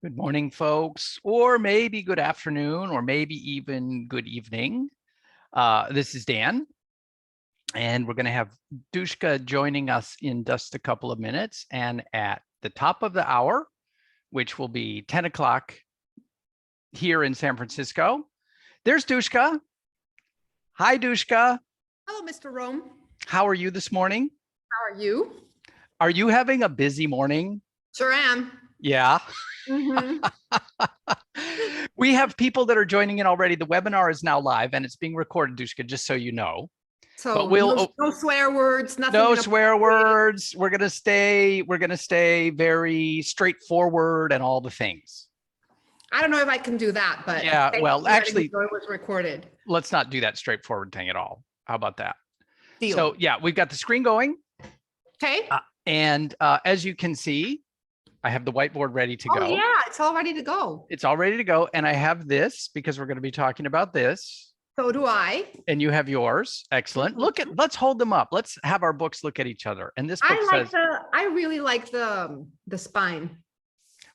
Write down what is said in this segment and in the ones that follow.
Good morning, folks, or maybe good afternoon, or maybe even good evening. This is Dan, and we're going to have Dushka joining us in just a couple of minutes. And at the top of the hour, which will be 10 o'clock here in San Francisco, there's Dushka. Hi, Dushka. Hello, Mr. Rome. How are you this morning? How are you? Are you having a busy morning? Sure am. Yeah. Mm-hmm. We have people that are joining in already. The webinar is now live and it's being recorded, Dushka, just so you know. So but we'll no swear words, nothing. No swear words. We're gonna stay very straightforward and all the things. I don't know if I can do that, but yeah, well, actually, it was recorded. Let's not do that straightforward thing at all. How about that? Deal. So yeah, we've got the screen going. Okay. And as you can see, I have the whiteboard ready to go. Oh yeah, it's all ready to go. It's all ready to go. And I have this because we're going to be talking about this. So do I. And you have yours. Excellent. Mm-hmm. Let's hold them up. Let's have our books look at each other. And this book says, I really like the spine.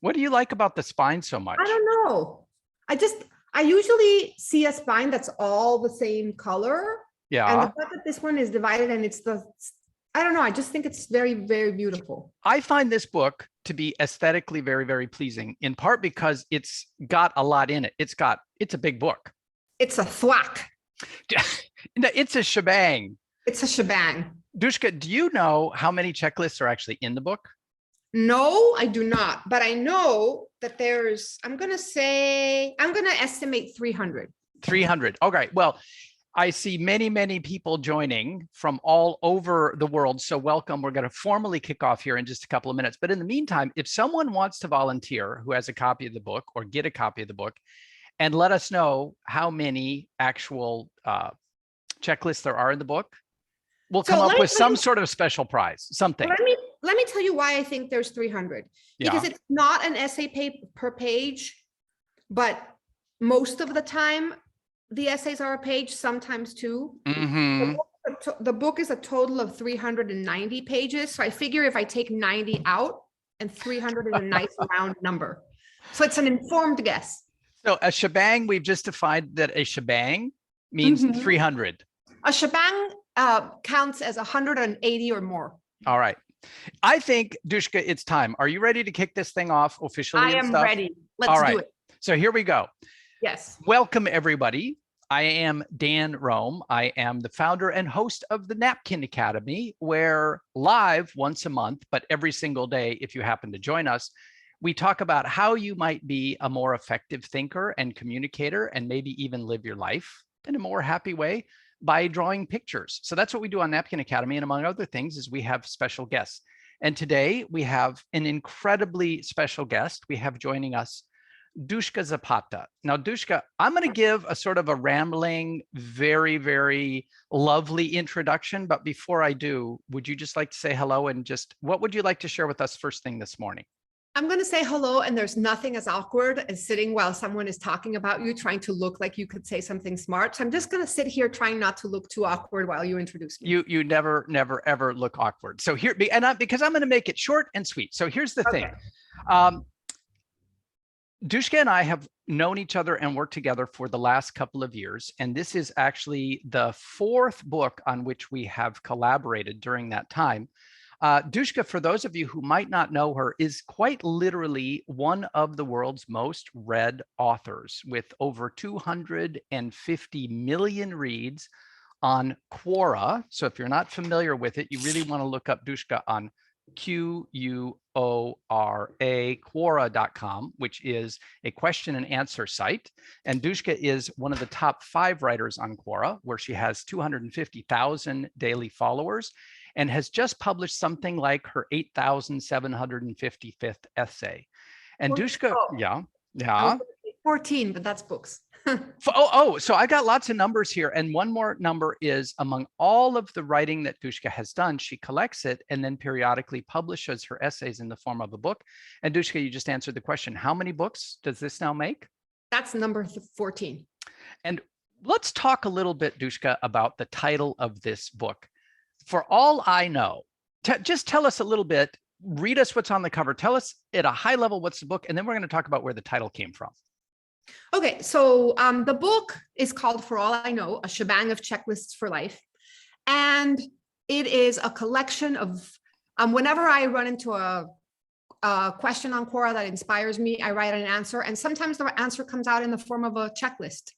What do you like about the spine so much? I don't know. I usually see a spine that's all the same color. Yeah. And the fact that this one is divided and I don't know. I just think it's very, very beautiful. I find this book to be aesthetically very, very pleasing, in part because it's got a lot in it. It's a big book. It's a thwack. It's a shebang. It's a shebang. Dushka, do you know how many checklists are actually in the book? No, I do not. But I know that I'm going to estimate 300. 300. Okay. Well, I see many, many people joining from all over the world. So welcome. We're going to formally kick off here in just a couple of minutes. But in the meantime, if someone wants to volunteer who has a copy of the book or get a copy of the book and let us know how many actual checklists there are in the book, we'll come up with some sort of special prize, something. Let me tell you why I think there's 300. Because it's not an essay per page, but most of the time, the essays are a page, sometimes two. Mm-hmm. The book is a total of 390 pages. So I figure if I take 90 out and 300 is a nice round number. So it's an informed guess. So a shebang, we've just defined that a shebang means 300. A shebang counts as 180 or more. All right. I think, Dushka, it's time. Are you ready to kick this thing off officially? I am ready. Let's do it. So here we go. Yes. Welcome, everybody. I am Dan Rome. I am the founder and host of the Napkin Academy, where live once a month, but every single day, if you happen to join us, we talk about how you might be a more effective thinker and communicator, and maybe even live your life in a more happy way by drawing pictures. So that's what we do on Napkin Academy. And among other things is we have special guests. And today we have an incredibly special guest. We have joining us Dushka Zapata. Now, Dushka, I'm going to give a sort of a rambling, very, very lovely introduction. But before I do, would you just like to say hello and just what would you like to share with us first thing this morning? I'm going to say hello, and there's nothing as awkward as sitting while someone is talking about you, trying to look like you could say something smart. So I'm just going to sit here trying not to look too awkward while you introduce me. You never, ever look awkward. So here, because I'm going to make it short and sweet. So here's the thing. Dushka and I have known each other and worked together for the last couple of years. And this is actually the fourth book on which we have collaborated during that time. Dushka, for those of you who might not know her, is quite literally one of the world's most read authors with over 250 million reads on Quora. So if you're not familiar with it, you really want to look up Dushka on Quora, Quora.com, which is a question and answer site. And Dushka is one of the top 5 writers on Quora, where she has 250,000 daily followers and has just published something like her 8,755th essay. And Dushka, yeah. 14, but that's books. So I got lots of numbers here. And one more number is among all of the writing that Dushka has done, she collects it and then periodically publishes her essays in the form of a book. And Dushka, you just answered the question. How many books does this now make? That's number 14. And let's talk a little bit, Dushka, about the title of this book. For all I know, just tell us a little bit read us what's on the cover. Tell us at a high level what's the book, and then we're going to talk about where the title came from. Okay, so the book is called For All I Know, A Shebang of Checklists for Life. And it is a collection of, whenever I run into a question on Quora that inspires me, I write an answer. And sometimes the answer comes out in the form of a checklist.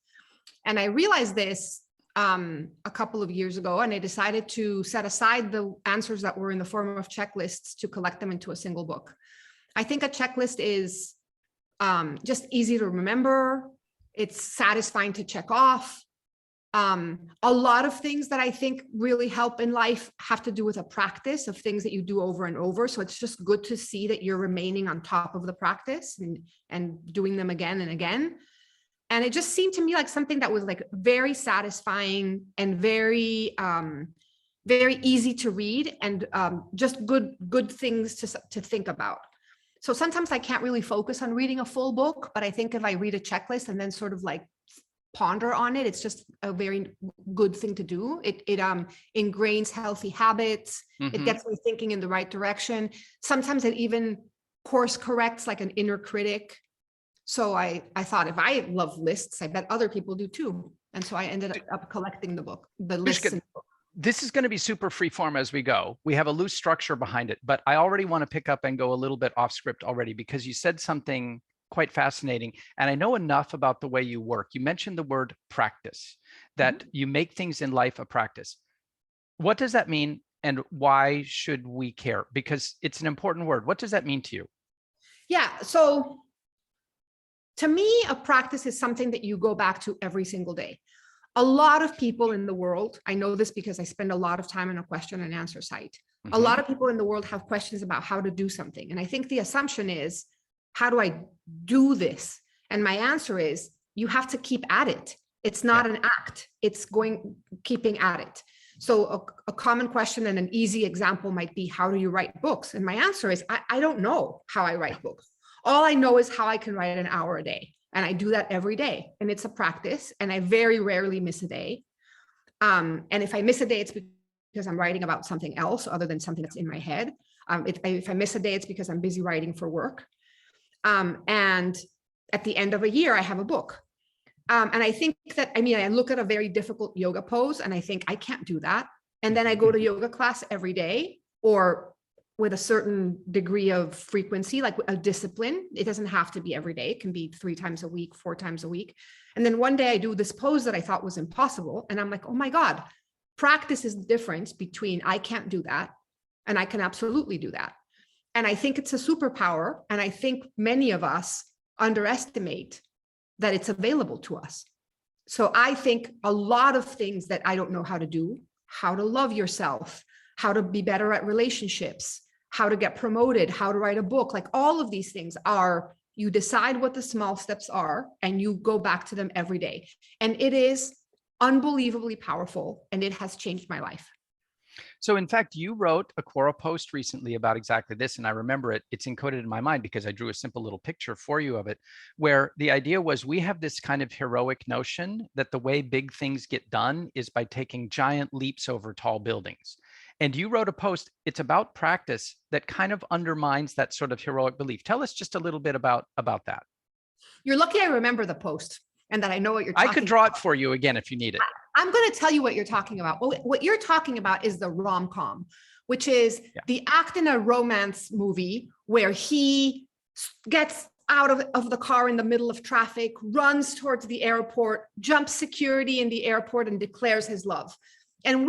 And I realized this a couple of years ago, and I decided to set aside the answers that were in the form of checklists to collect them into a single book. I think a checklist is just easy to remember. It's satisfying to check off. A lot of things that I think really help in life have to do with a practice of things that you do over and over. So it's just good to see that you're remaining on top of the practice and doing them again and again. And it just seemed to me like something that was like very satisfying and very, very easy to read, and just good things to think about. So sometimes I can't really focus on reading a full book, but I think if I read a checklist and then sort of like ponder on it, it's just a very good thing to do. It ingrains healthy habits. Mm-hmm. It gets me thinking in the right direction. Sometimes it even course corrects like an inner critic. So I thought, if I love lists, I bet other people do too. And so I ended up collecting the lists. This is going to be super free form as we go. We have a loose structure behind it, but I already want to pick up and go a little bit off script already, because you said something quite fascinating. And I know enough about the way you work. You mentioned the word practice, that mm-hmm. you make things in life a practice. What does that mean? And why should we care? Because it's an important word. What does that mean to you? Yeah. So to me, a practice is something that you go back to every single day. A lot of people in the world, I know this because I spend a lot of time on a question and answer site. Mm-hmm. A lot of people in the world have questions about how to do something. And I think the assumption is, how do I do this? And my answer is, you have to keep at it. It's not an act. It's keeping at it. So a common question and an easy example might be, how do you write books? And my answer is, I don't know how I write books. All I know is how I can write an hour a day. And I do that every day. And it's a practice. And I very rarely miss a day. And if I miss a day, it's because I'm writing about something else other than something that's in my head. If I miss a day, it's because I'm busy writing for work. And at the end of a year, I have a book. And I think that, I look at a very difficult yoga pose and I think I can't do that. And then I go to yoga class every day, or with a certain degree of frequency, like a discipline. It doesn't have to be every day. It can be 3 times a week, 4 times a week. And then one day I do this pose that I thought was impossible. And I'm like, oh my God, practice is the difference between I can't do that and I can absolutely do that. And I think it's a superpower. And I think many of us underestimate that it's available to us. So I think a lot of things that I don't know how to do, how to love yourself, how to be better at relationships, how to get promoted, how to write a book, like all of these things are, you decide what the small steps are and you go back to them every day. And it is unbelievably powerful, and it has changed my life. So in fact, you wrote a Quora post recently about exactly this, and I remember it. It's encoded in my mind because I drew a simple little picture for you of it, where the idea was, we have this kind of heroic notion that the way big things get done is by taking giant leaps over tall buildings. And you wrote a post, it's about practice, that kind of undermines that sort of heroic belief. Tell us just a little bit about that. You're lucky I remember the post and that I know what you're talking about. I could draw it for you again if you need it. I'm going to tell you what you're talking about. Well, what you're talking about is the rom-com, which is the act in a romance movie where he gets out of the car in the middle of traffic, runs towards the airport, jumps security in the airport, and declares his love. And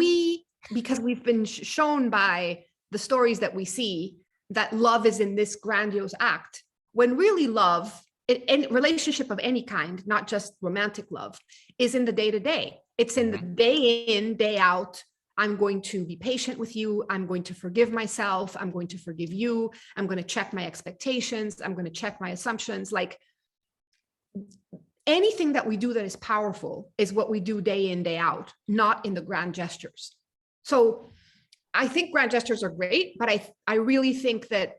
because we've been shown by the stories that we see that love is in this grandiose act, when really love, in relationship of any kind, not just romantic love, is in the day-to-day. It's in the day in, day out. I'm going to be patient with you. I'm going to forgive myself. I'm going to forgive you. I'm going to check my expectations. I'm going to check my assumptions. Like, anything that we do that is powerful is what we do day in, day out, not in the grand gestures. So I think grand gestures are great, but I really think that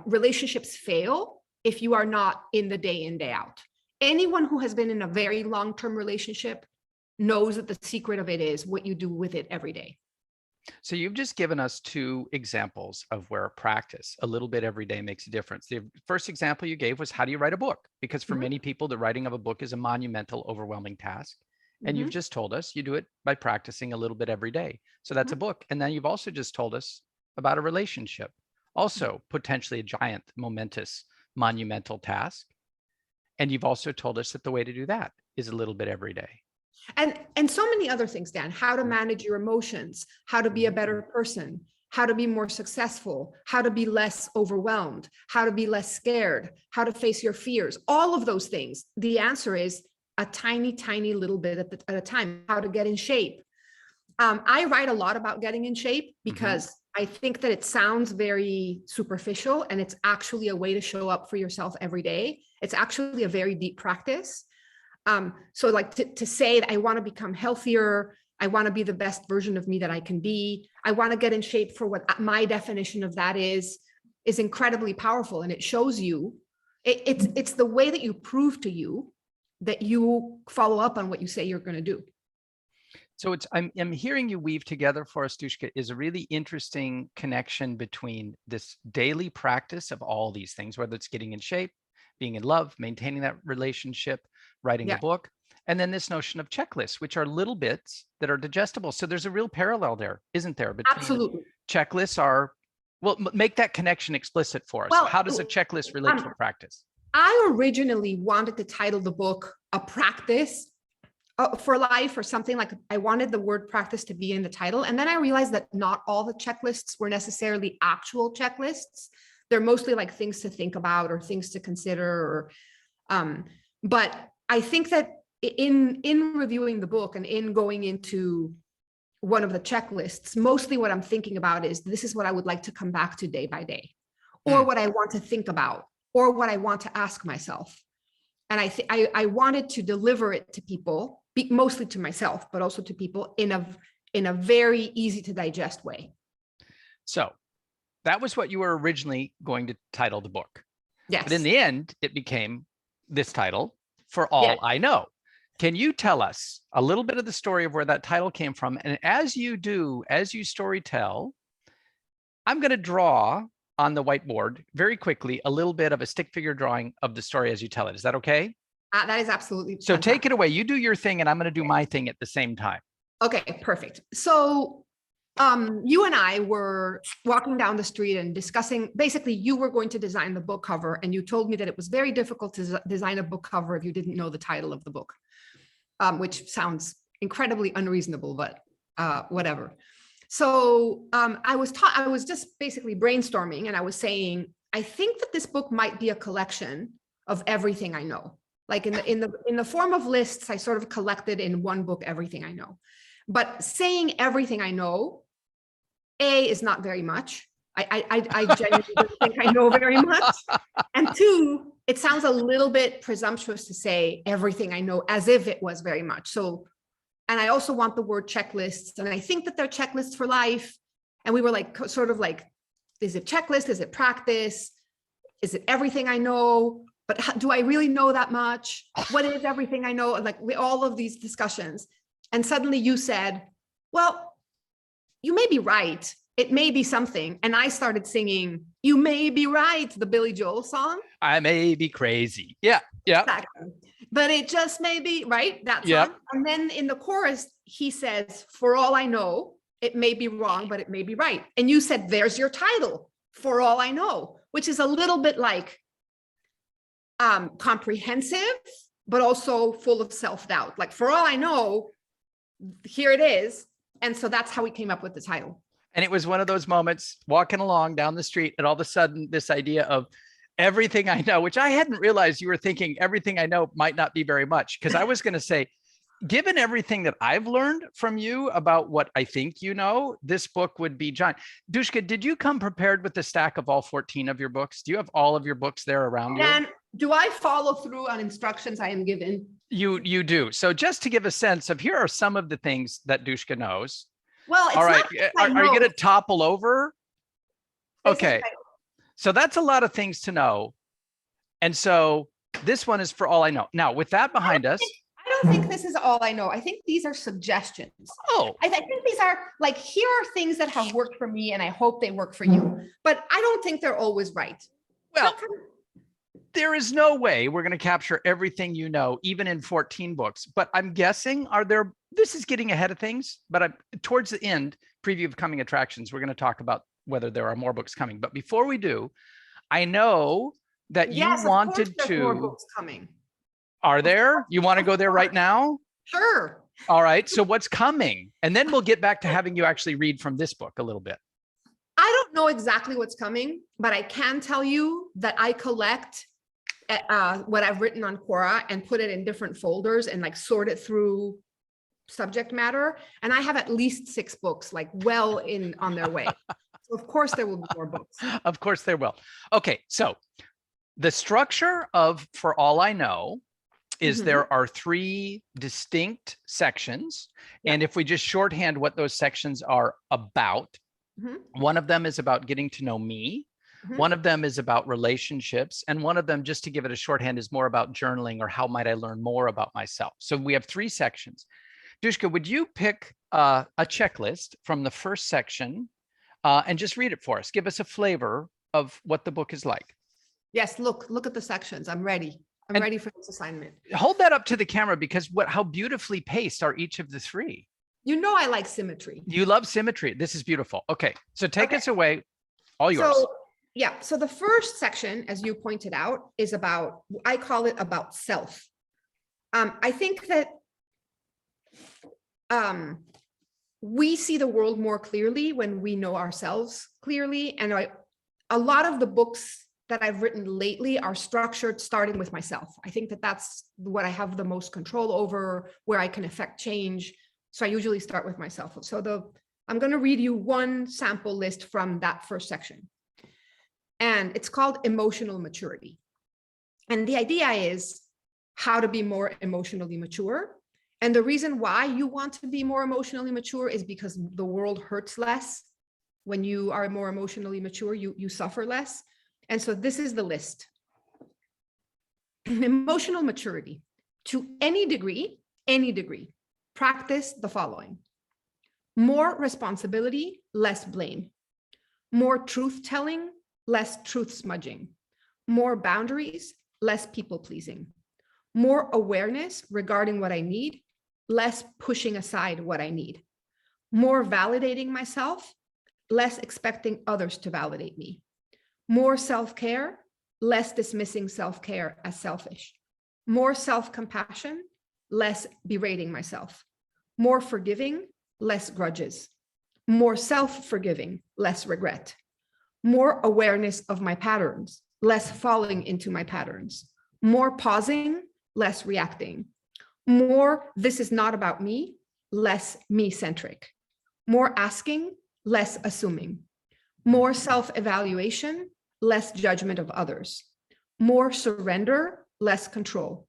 relationships fail if you are not in the day in, day out. Anyone who has been in a very long-term relationship knows that the secret of it is what you do with it every day. So you've just given us two examples of where practice a little bit every day makes a difference. The first example you gave was, how do you write a book? Because for many people, the writing of a book is a monumental, overwhelming task. And you've just told us you do it by practicing a little bit every day. So that's a book. And then you've also just told us about a relationship, also potentially a giant, momentous, monumental task. And you've also told us that the way to do that is a little bit every day. And so many other things, Dan, how to manage your emotions, how to be a better person, how to be more successful, how to be less overwhelmed, how to be less scared, how to face your fears, all of those things. The answer is a tiny, tiny little bit at a time, how to get in shape. I write a lot about getting in shape because I think that it sounds very superficial, and it's actually a way to show up for yourself every day. It's actually a very deep practice. So like to say that I want to become healthier, I want to be the best version of me that I can be, I want to get in shape for what my definition of that is incredibly powerful. And it shows you, it's the way that you prove to you that you follow up on what you say you're going to do. So I'm hearing you weave together for us, Dushka, is a really interesting connection between this daily practice of all these things, whether it's getting in shape, being in love, maintaining that relationship, writing a book, and then this notion of checklists, which are little bits that are digestible. So there's a real parallel there, isn't there? Between Absolutely. Checklists are, well, make that connection explicit for us. Well, how does a checklist relate to a practice? I originally wanted to title the book A Practice for Life, or something like, I wanted the word practice to be in the title. And then I realized that not all the checklists were necessarily actual checklists. They're mostly like things to think about or things to consider, or, but I think that in reviewing the book and in going into one of the checklists, mostly what I'm thinking about is, this is what I would like to come back to day by day, or what I want to think about, or what I want to ask myself. And I wanted to deliver it to people, mostly to myself, but also to people in a very easy to digest way. So that was what you were originally going to title the book. Yes. But in the end, it became this title, For All I Know. Can you tell us a little bit of the story of where that title came from? And as you do, as you story tell, I'm going to draw on the whiteboard very quickly a little bit of a stick figure drawing of the story as you tell it. Is that okay? That is absolutely so fantastic. Take it away. You do your thing and I'm going to do my thing at the same time. Okay, perfect. So you and I were walking down the street and discussing, basically you were going to design the book cover, and you told me that it was very difficult to design a book cover if you didn't know the title of the book, which sounds incredibly unreasonable, but whatever. So I was just basically brainstorming, and I was saying, I think that this book might be a collection of everything I know. Like in the form of lists, I sort of collected in one book everything I know. But saying everything I know, A, is not very much. I genuinely don't think I know very much. And two, it sounds a little bit presumptuous to say everything I know as if it was very much. So, and I also want the word checklists, and I think that they're checklists for life. And we were like, sort of like, is it checklist? Is it practice? Is it everything I know? But do I really know that much? What is everything I know? Like all of these discussions. And suddenly you said, well, you may be right. It may be something. And I started singing, You May Be Right, the Billy Joel song. I may be crazy. Yeah. Exactly. But it just may be, right? That song. And then in the chorus, he says, for all I know, it may be wrong, but it may be right. And you said, there's your title, For All I Know, which is a little bit like comprehensive, but also full of self-doubt. Like, for all I know, here it is. And so that's how we came up with the title. And it was one of those moments walking along down the street, and all of a sudden this idea of everything I know, which I hadn't realized you were thinking everything I know might not be very much. Because I was going to say, given everything that I've learned from you about what I think you know, this book would be giant. Dushka, did you come prepared with the stack of all 14 of your books? Do you have all of your books there around you? And do I follow through on instructions I am given? You do. So just to give a sense of, here are some of the things that Dushka knows. Well, it's all right. Are you going to topple over? Okay. So that's a lot of things to know. And so this one is For All I Know. Now, with that behind us. I don't think this is all I know. I think these are suggestions. Oh, I think these are like, here are things that have worked for me and I hope they work for you, but I don't think they're always right. well, there is no way we're going to capture everything you know, even in 14 books. But I'm guessing, this is getting ahead of things, but towards the end, preview of coming attractions, we're going to talk about whether there are more books coming. But before we do, I know that you wanted to. More books coming. Are there? You want to go there right now? Sure. All right. So what's coming? And then we'll get back to having you actually read from this book a little bit. I don't know exactly what's coming, but I can tell you that I collect what I've written on Quora and put it in different folders and like sort it through subject matter. And I have at least 6 books like well on their way. So of course there will be more books. Of course there will. Okay. So the structure of For All I Know is there are 3 distinct sections. Yep. And if we just shorthand what those sections are about, one of them is about getting to know me. One of them is about relationships. And one of them, just to give it a shorthand, is more about journaling or how might I learn more about myself. So we have 3 sections. Dushka, would you pick a checklist from the first section and just read it for us? Give us a flavor of what the book is like. Yes, look at the sections. I'm ready. I'm ready for this assignment. Hold that up to the camera, because how beautifully paced are each of the 3? You know I like symmetry. You love symmetry. This is beautiful. Okay, so take us away. All yours. So the first section, as you pointed out, is about, I call it about self. I think that we see the world more clearly when we know ourselves clearly. And a lot of the books that I've written lately are structured starting with myself. I think that that's what I have the most control over, where I can affect change. So I usually start with myself. So I'm going to read you one sample list from that first section. And it's called emotional maturity. And the idea is how to be more emotionally mature. And the reason why you want to be more emotionally mature is because the world hurts less. When you are more emotionally mature, you suffer less. And so this is the list. Emotional maturity. To any degree, practice the following: more responsibility, less blame; more truth-telling, less truth smudging; more boundaries, less people pleasing; more awareness regarding what I need, less pushing aside what I need; more validating myself, less expecting others to validate me; more self-care, less dismissing self-care as selfish; more self-compassion, less berating myself; more forgiving, less grudges; more self-forgiving, less regret; more awareness of my patterns, less falling into my patterns; more pausing, less reacting; more this is not about me, less me-centric; more asking, less assuming; more self-evaluation, less judgment of others; more surrender, less control;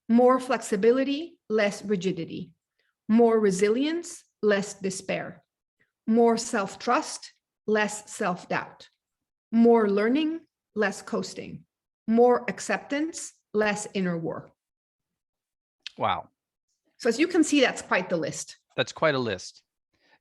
more flexibility, less rigidity; more resilience, less despair; more self-trust, less self-doubt; more learning, less coasting; more acceptance, less inner war. Wow. So as you can see, that's quite the list. That's quite a list.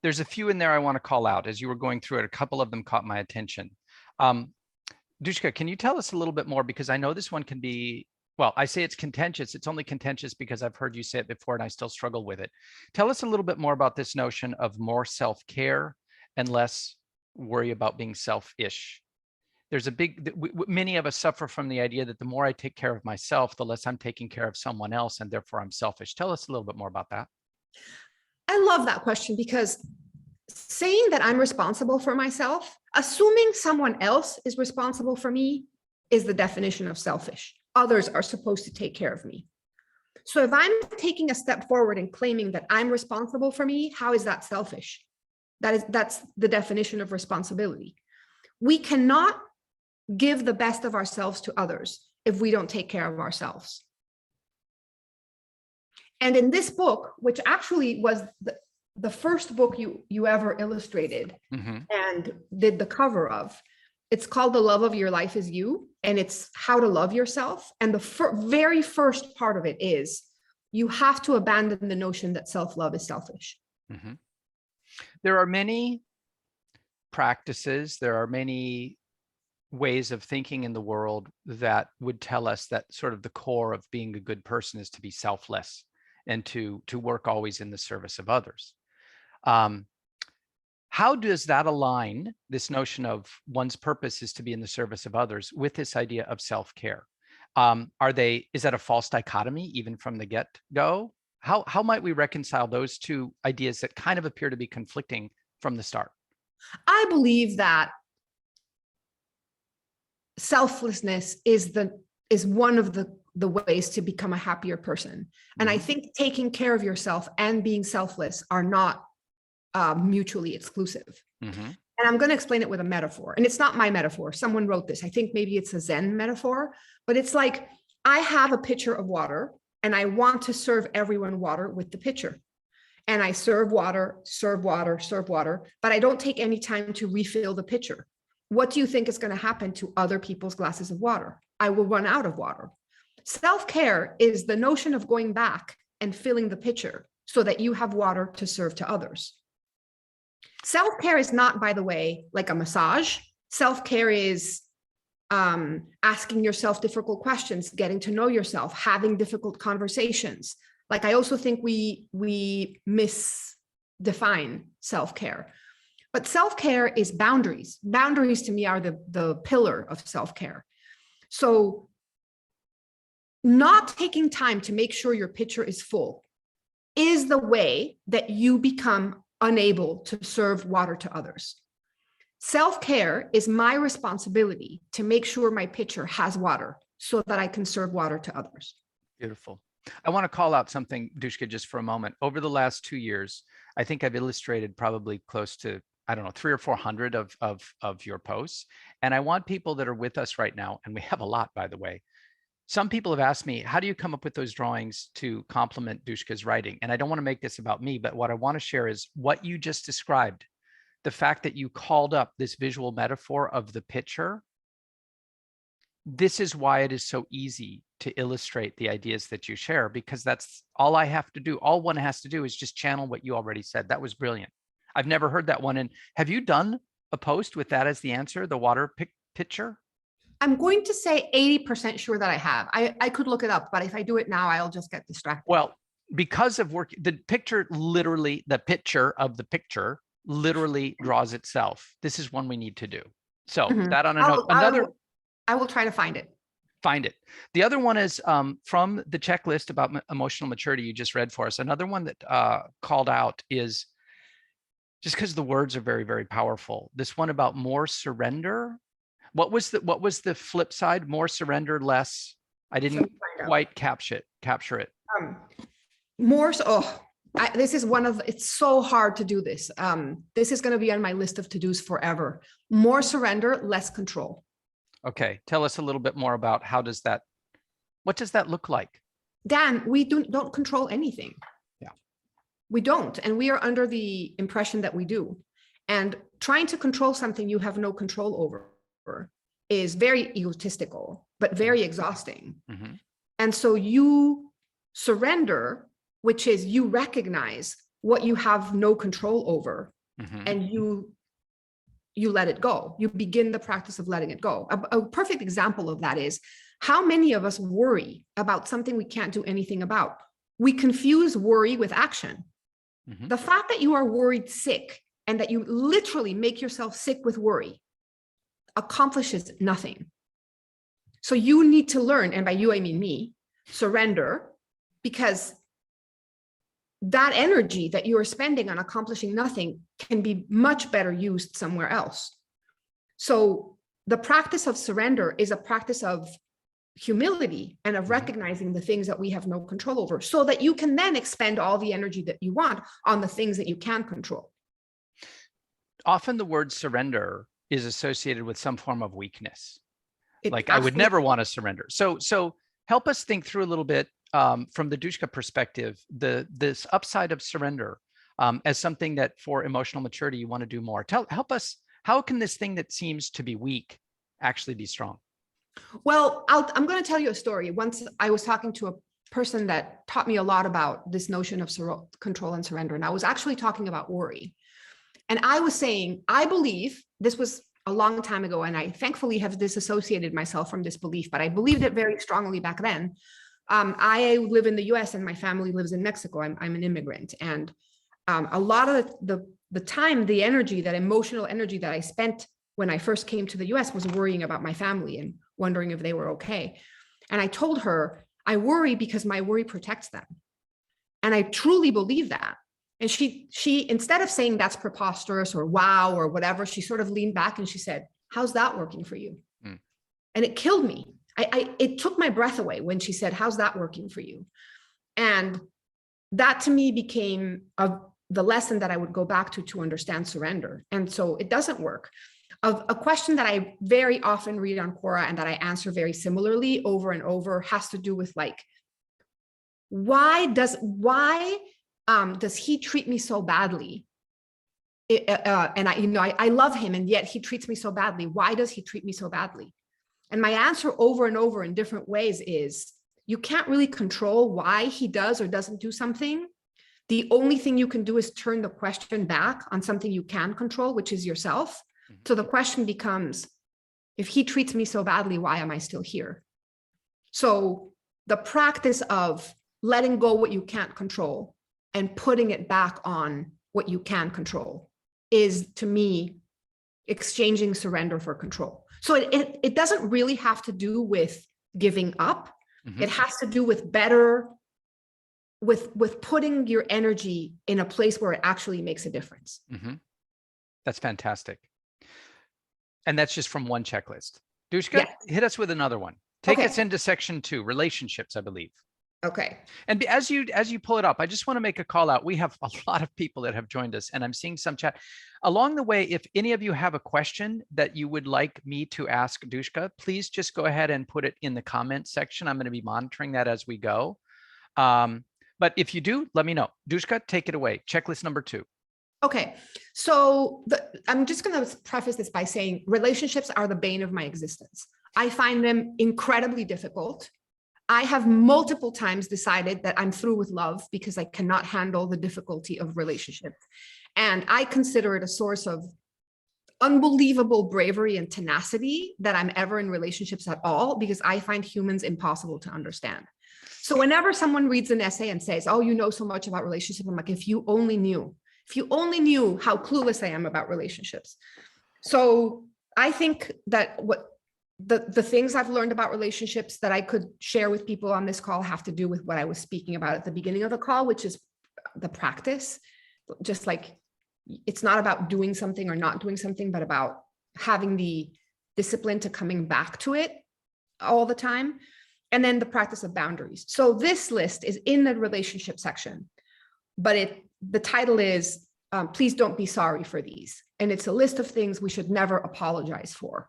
There's a few in there I want to call out. As you were going through it, a couple of them caught my attention. Dushka, can you tell us a little bit more? Because I know this one can be, well, I say it's contentious. It's only contentious because I've heard you say it before and I still struggle with it. Tell us a little bit more about this notion of more self-care and less worry about being selfish. There's many of us suffer from the idea that the more I take care of myself, the less I'm taking care of someone else, and therefore I'm selfish. Tell us a little bit more about that. I love that question, because saying that I'm responsible for myself, assuming someone else is responsible for me, is the definition of selfish. Others are supposed to take care of me. So if I'm taking a step forward and claiming that I'm responsible for me, how is that selfish? That's the definition of responsibility. We cannot give the best of ourselves to others if we don't take care of ourselves. And in this book, which actually was the first book you ever illustrated and did the cover of, it's called The Love of Your Life Is You, and it's how to love yourself. And the very first part of it is you have to abandon the notion that self-love is selfish. Mm-hmm. There are many practices, there are many ways of thinking in the world that would tell us that sort of the core of being a good person is to be selfless and to work always in the service of others. How does that align, this notion of one's purpose is to be in the service of others, with this idea of self-care? Is that a false dichotomy even from the get-go? How might we reconcile those two ideas that kind of appear to be conflicting from the start? I believe that selflessness is one of the ways to become a happier person. And I think taking care of yourself and being selfless are not mutually exclusive. And I'm going to explain it with a metaphor. And it's not my metaphor. Someone wrote this. I think maybe it's a Zen metaphor, but it's like, I have a pitcher of water and I want to serve everyone water with the pitcher. And I serve water, serve water, serve water, but I don't take any time to refill the pitcher. What do you think is going to happen to other people's glasses of water? I will run out of water. Self-care is the notion of going back and filling the pitcher so that you have water to serve to others. Self-care is not, by the way, like a massage. Self-care is asking yourself difficult questions, getting to know yourself, having difficult conversations. Like, I also think we misdefine self-care. But self-care is boundaries. Boundaries to me are the pillar of self-care. So not taking time to make sure your pitcher is full is the way that you become unable to serve water to others. Self-care is my responsibility to make sure my pitcher has water so that I can serve water to others. Beautiful. I want to call out something, Dushka, just for a moment. Over the last 2 years, I think I've illustrated probably close to, I don't know, 300 or 400 of your posts. And I want people that are with us right now, and we have a lot, by the way. Some people have asked me, how do you come up with those drawings to complement Dushka's writing? And I don't want to make this about me, but what I want to share is what you just described. The fact that you called up this visual metaphor of the pitcher. This is why it is so easy to illustrate the ideas that you share, because that's all I have to do. All one has to do is just channel what you already said. That was brilliant. I've never heard that one. And have you done a post with that as the answer, the water pitcher? I'm going to say 80% sure that I have. I could look it up, but if I do it now, I'll just get distracted. Well, because of work, the picture literally, the picture of the picture literally draws itself. This is one we need to do. So that on a note, I will try to find it. Find it. The other one is from the checklist about emotional maturity you just read for us. Another one that called out is, just because the words are very, very powerful, this one about more surrender. What was the flip side? More surrender, less. I didn't quite capture it. More so. Oh, this is one of, it's so hard to do this. This is going to be on my list of to-dos forever. More surrender, less control. Okay. Tell us a little bit more about what does that look like? Dan, we don't control anything. Yeah. We don't. And we are under the impression that we do. And trying to control something you have no control over is very egotistical, but very exhausting. And so you surrender, which is you recognize what you have no control over, and you let it go. You begin the practice of letting it go. A perfect example of that is, how many of us worry about something we can't do anything about? We confuse worry with action. The fact that you are worried sick and that you literally make yourself sick with worry accomplishes nothing. So you need to learn, and by you, I mean me, surrender, because that energy that you are spending on accomplishing nothing can be much better used somewhere else. So the practice of surrender is a practice of humility and of recognizing the things that we have no control over, so that you can then expend all the energy that you want on the things that you can control. Often the word surrender is associated with some form of weakness. Like, I would absolutely never want to surrender. So help us think through a little bit from the Dushka perspective, this upside of surrender as something that for emotional maturity you want to do more. Help us, how can this thing that seems to be weak actually be strong? Well, I'm going to tell you a story. Once I was talking to person that taught me a lot about this notion of control and surrender. And I was actually talking about worry. And I was saying, I believe, this was a long time ago, and I thankfully have disassociated myself from this belief, but I believed it very strongly back then. I live in the US and my family lives in Mexico. I'm an immigrant. And a lot of the time, the energy, that emotional energy that I spent when I first came to the US was worrying about my family and wondering if they were okay. And I told her, I worry because my worry protects them. And I truly believe that. And she instead of saying that's preposterous or wow or whatever, she sort of leaned back and she said, how's that working for you? Mm. And it killed me. It took my breath away when she said, how's that working for you? And that to me became the lesson that I would go back to understand surrender. And so it doesn't work. A question that I very often read on Quora and that I answer very similarly over and over has to do with like, why does he treat me so badly? And I love him, and yet he treats me so badly. Why does he treat me so badly? And my answer over and over in different ways is, you can't really control why he does or doesn't do something. The only thing you can do is turn the question back on something you can control, which is yourself. So the question becomes, if he treats me so badly, why am I still here? So the practice of letting go what you can't control and putting it back on what you can control is, to me, exchanging surrender for control. So it doesn't really have to do with giving up. Mm-hmm. It has to do with with putting your energy in a place where it actually makes a difference. Mm-hmm. That's fantastic. And that's just from one checklist. Dushka, yeah. Hit us with another one. Take us into section 2, relationships, I believe. Okay. And as you pull it up, I just want to make a call out. We have a lot of people that have joined us, and I'm seeing some chat. Along the way, if any of you have a question that you would like me to ask Dushka, please just go ahead and put it in the comment section. I'm going to be monitoring that as we go. But if you do, let me know. Dushka, take it away. Checklist number 2. Okay, so I'm just going to preface this by saying relationships are the bane of my existence. I find them incredibly difficult. I have multiple times decided that I'm through with love because I cannot handle the difficulty of relationships. And I consider it a source of unbelievable bravery and tenacity that I'm ever in relationships at all, because I find humans impossible to understand. So whenever someone reads an essay and says, oh, you know so much about relationships, I'm like, if you only knew how clueless I am about relationships. So I think that what the things I've learned about relationships that I could share with people on this call have to do with what I was speaking about at the beginning of the call, which is the practice. Just like, it's not about doing something or not doing something, but about having the discipline to coming back to it all the time. And then the practice of boundaries. So this list is in the relationship section, but the title is, please don't be sorry for these. And it's a list of things we should never apologize for.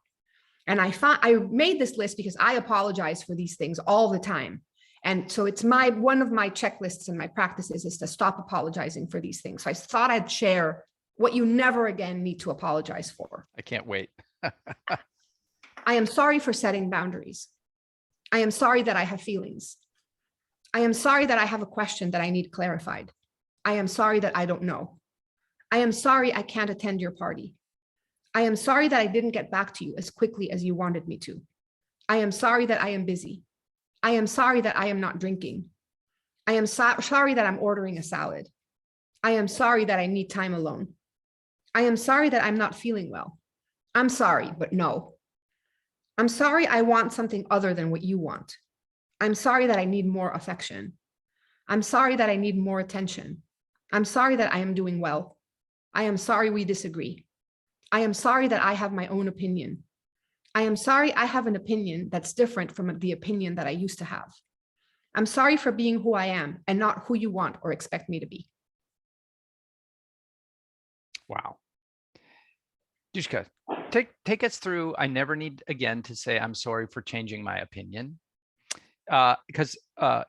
And I made this list because I apologize for these things all the time. And so it's one of my checklists and my practices is to stop apologizing for these things. So I thought I'd share what you never again need to apologize for. I can't wait. I am sorry for setting boundaries. I am sorry that I have feelings. I am sorry that I have a question that I need clarified. I am sorry that I don't know. I am sorry I can't attend your party. I am sorry that I didn't get back to you as quickly as you wanted me to. I am sorry that I am busy. I am sorry that I am not drinking. I am sorry that I'm ordering a salad. I am sorry that I need time alone. I am sorry that I'm not feeling well. I'm sorry, but no. I'm sorry I want something other than what you want. I'm sorry that I need more affection. I'm sorry that I need more attention. I'm sorry that I am doing well. I am sorry we disagree. I am sorry that I have my own opinion. I am sorry I have an opinion that's different from the opinion that I used to have. I'm sorry for being who I am and not who you want or expect me to be. Wow. Dushka, take us through. I never need again to say I'm sorry for changing my opinion. Because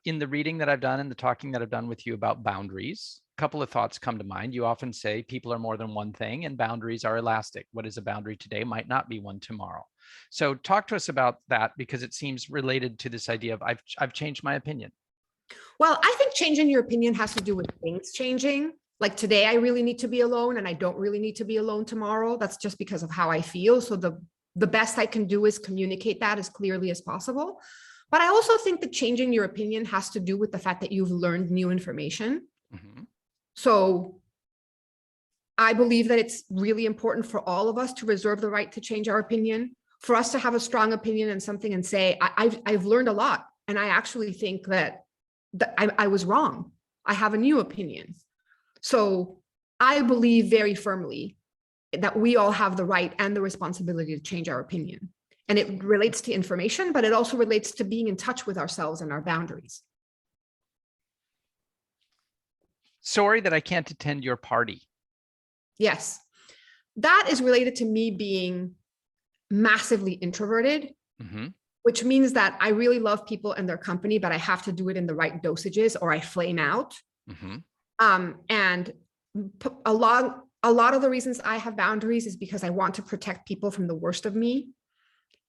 in the reading that I've done and the talking that I've done with you about boundaries, a couple of thoughts come to mind. You often say people are more than one thing and boundaries are elastic. What is a boundary today might not be one tomorrow. So talk to us about that, because it seems related to this idea of I've changed my opinion. Well, I think changing your opinion has to do with things changing. Like today, I really need to be alone and I don't really need to be alone tomorrow. That's just because of how I feel. So the best I can do is communicate that as clearly as possible. But I also think that changing your opinion has to do with the fact that you've learned new information. Mm-hmm. So I believe that it's really important for all of us to reserve the right to change our opinion, for us to have a strong opinion in something and say, I've learned a lot. And I actually think that I was wrong. I have a new opinion. So I believe very firmly that we all have the right and the responsibility to change our opinion. And it relates to information, but it also relates to being in touch with ourselves and our boundaries. Sorry that I can't attend your party. Yes, that is related to me being massively introverted, Mm-hmm. which means that I really love people and their company, but I have to do it in the right dosages or I flame out. Mm-hmm. And a lot of the reasons I have boundaries is because I want to protect people from the worst of me.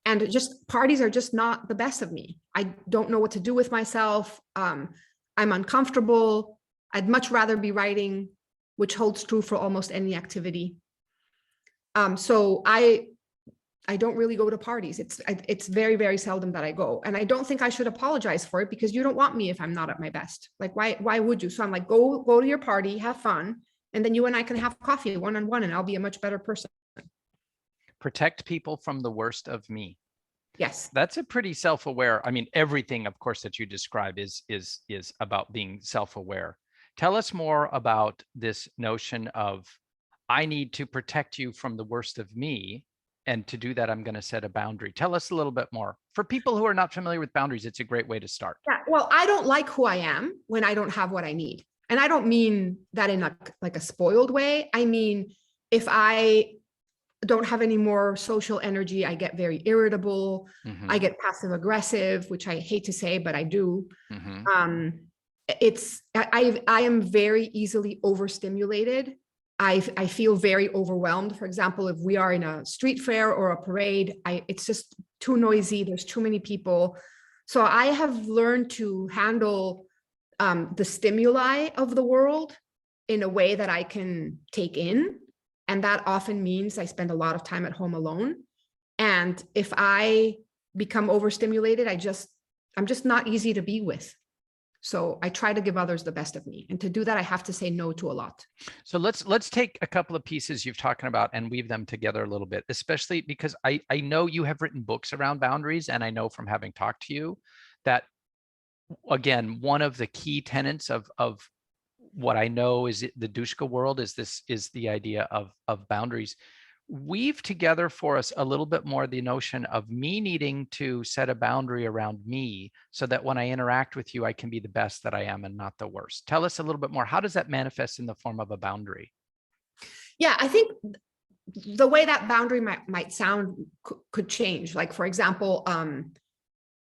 And just parties are just not the best of me. I don't know what to do with myself. I'm uncomfortable. I'd much rather be writing, which holds true for almost any activity. So I don't really go to parties. It's very, very seldom that I go. And I don't think I should apologize for it because you don't want me if I'm not at my best. Like, why would you? So I'm like, go to your party, have fun. And then you and I can have coffee one-on-one and I'll be a much better person. Protect people from the worst of me. Yes. That's a pretty self-aware. I mean, everything, of course, that you describe is about being self-aware. Tell us more about this notion of, I need to protect you from the worst of me. And to do that, I'm going to set a boundary. Tell us a little bit more. For people who are not familiar with boundaries, it's a great way to start. Yeah, well, I don't like who I am when I don't have what I need. And I don't mean that in like a spoiled way. I mean, if I don't have any more social energy, I get very irritable. Mm-hmm. I get passive aggressive, which I hate to say, but I do. Mm-hmm. I am very easily overstimulated. I feel very overwhelmed. For example, if we are in a street fair or a parade, it's just too noisy. There's too many people. So I have learned to handle the stimuli of the world in a way that I can take in. And that often means I spend a lot of time at home alone. And if I become overstimulated, I'm just not easy to be with. So I try to give others the best of me. And to do that, I have to say no to a lot. So let's take a couple of pieces you've talking about and weave them together a little bit, especially because I know you have written books around boundaries. And I know from having talked to you that, again, one of the key tenets of what I know is the Dushka world is the idea of boundaries. Weave together for us a little bit more the notion of me needing to set a boundary around me so that when I interact with you, I can be the best that I am and not the worst. Tell us a little bit more. How does that manifest in the form of a boundary? Yeah, I think the way that boundary might sound could change. Like, for example,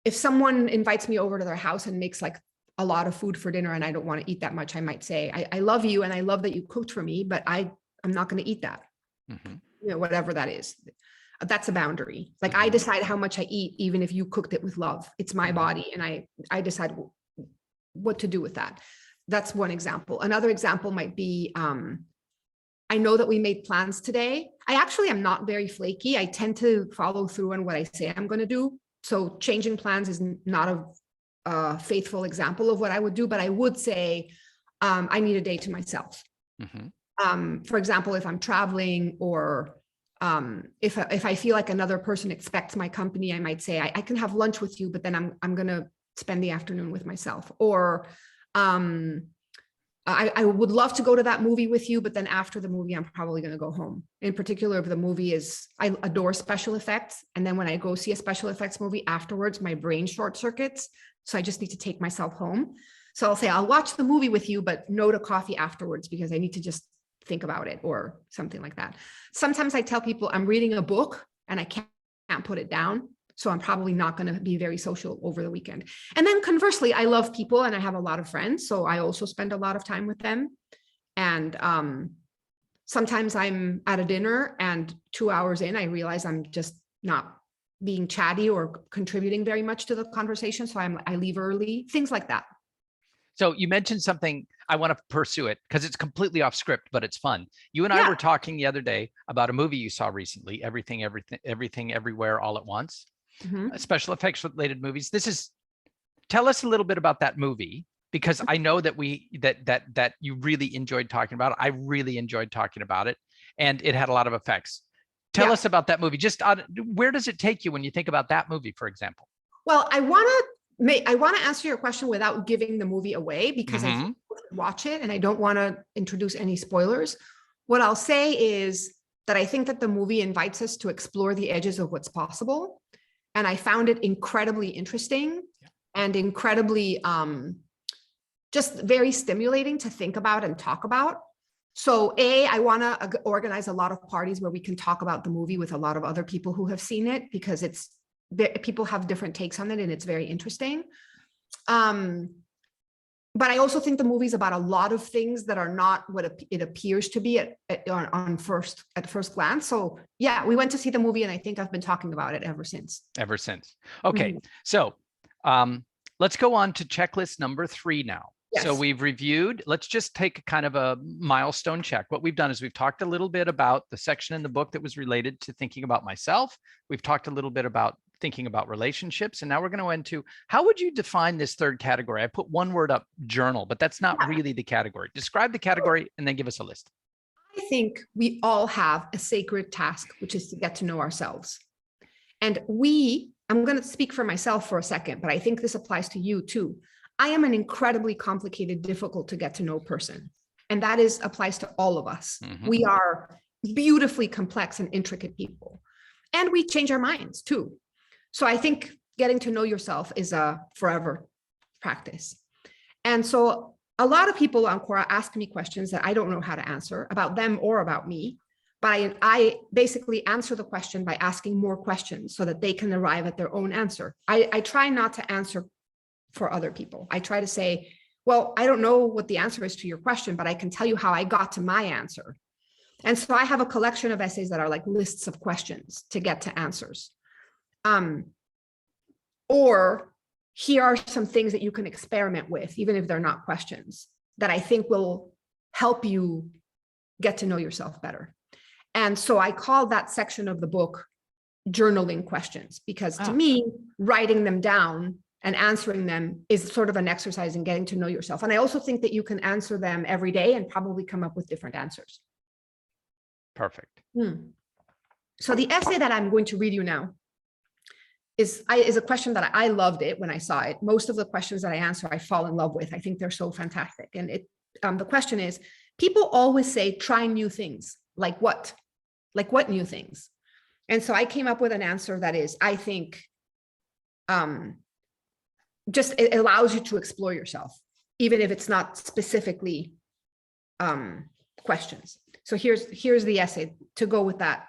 if someone invites me over to their house and makes like a lot of food for dinner and I don't want to eat that much, I might say, I love you and I love that you cooked for me, but I'm not going to eat that. Mm-hmm. You know, whatever that is, that's a boundary. Like, mm-hmm. I decide how much I eat, even if you cooked it with love. It's my body, and I decide what to do with that. That's one example. Another example might be, I know that we made plans today. I actually am not very flaky. I tend to follow through on what I say I'm going to do. So changing plans is not a faithful example of what I would do, but I would say I need a day to myself. Mm-hmm. For example, if I'm traveling or if I feel like another person expects my company, I might say, I can have lunch with you, but then I'm going to spend the afternoon with myself. Or I would love to go to that movie with you, but then after the movie, I'm probably going to go home. In particular, if the movie I adore special effects. And then when I go see a special effects movie afterwards, my brain short circuits. So I just need to take myself home. So I'll say, I'll watch the movie with you, but no to coffee afterwards because I need to just think about it or something like that. Sometimes I tell people I'm reading a book and I can't put it down. So I'm probably not going to be very social over the weekend. And then conversely, I love people and I have a lot of friends. So I also spend a lot of time with them. And sometimes I'm at a dinner and 2 hours in, I realize I'm just not being chatty or contributing very much to the conversation. So I leave early, things like that. So you mentioned something, I want to pursue it because it's completely off script, but it's fun. You and I were talking the other day about a movie you saw recently, Everything, Everywhere, All at Once. Special effects related movies. Tell us a little bit about that movie, because I know that that you really enjoyed talking about it. I really enjoyed talking about it, and it had a lot of effects. Tell us about that movie. Just where does it take you when you think about that movie, for example? Well, I want to answer your question without giving the movie away, because I think you should watch it and I don't want to introduce any spoilers. What I'll say is that I think that the movie invites us to explore the edges of what's possible. And I found it incredibly interesting and incredibly just very stimulating to think about and talk about. So I want to organize a lot of parties where we can talk about the movie with a lot of other people who have seen it, because people have different takes on it and it's very interesting. But I also think the movie's about a lot of things that are not what it appears to be at first glance. So yeah, we went to see the movie and I think I've been talking about it ever since. Okay. So let's go on to checklist number 3 now. Yes. So we've reviewed, let's just take kind of a milestone check. What we've done is we've talked a little bit about the section in the book that was related to thinking about myself. We've talked a little bit about thinking about relationships. And now we're going to go into, how would you define this third category? I put one word up, journal, but that's not really the category. Describe the category and then give us a list. I think we all have a sacred task, which is to get to know ourselves. And I'm going to speak for myself for a second, but I think this applies to you too. I am an incredibly complicated, difficult to get to know person. And that applies to all of us. We are beautifully complex and intricate people. And we change our minds too. So I think getting to know yourself is a forever practice. And so a lot of people on Quora ask me questions that I don't know how to answer about them or about me. But I basically answer the question by asking more questions so that they can arrive at their own answer. I try not to answer for other people. I try to say, well, I don't know what the answer is to your question, but I can tell you how I got to my answer. And so I have a collection of essays that are like lists of questions to get to answers. Or here are some things that you can experiment with, even if they're not questions, that I think will help you get to know yourself better. And so I call that section of the book journaling questions, because to me, writing them down and answering them is sort of an exercise in getting to know yourself. And I also think that you can answer them every day and probably come up with different answers. Perfect. So the essay that I'm going to read you now is a question that I loved it when I saw it. Most of the questions that I answer, I fall in love with. I think they're so fantastic. And the question is, people always say, try new things. Like what? Like what new things? And so I came up with an answer that is, I think, just it allows you to explore yourself, even if it's not specifically questions. So here's the essay to go with that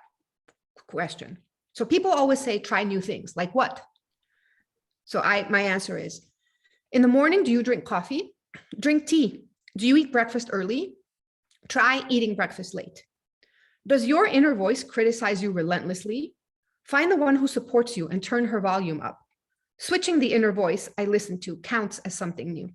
question. So people always say, try new things. Like what? So my answer is, in the morning, do you drink coffee? Drink tea. Do you eat breakfast early? Try eating breakfast late. Does your inner voice criticize you relentlessly? Find the one who supports you and turn her volume up. Switching the inner voice I listen to counts as something new.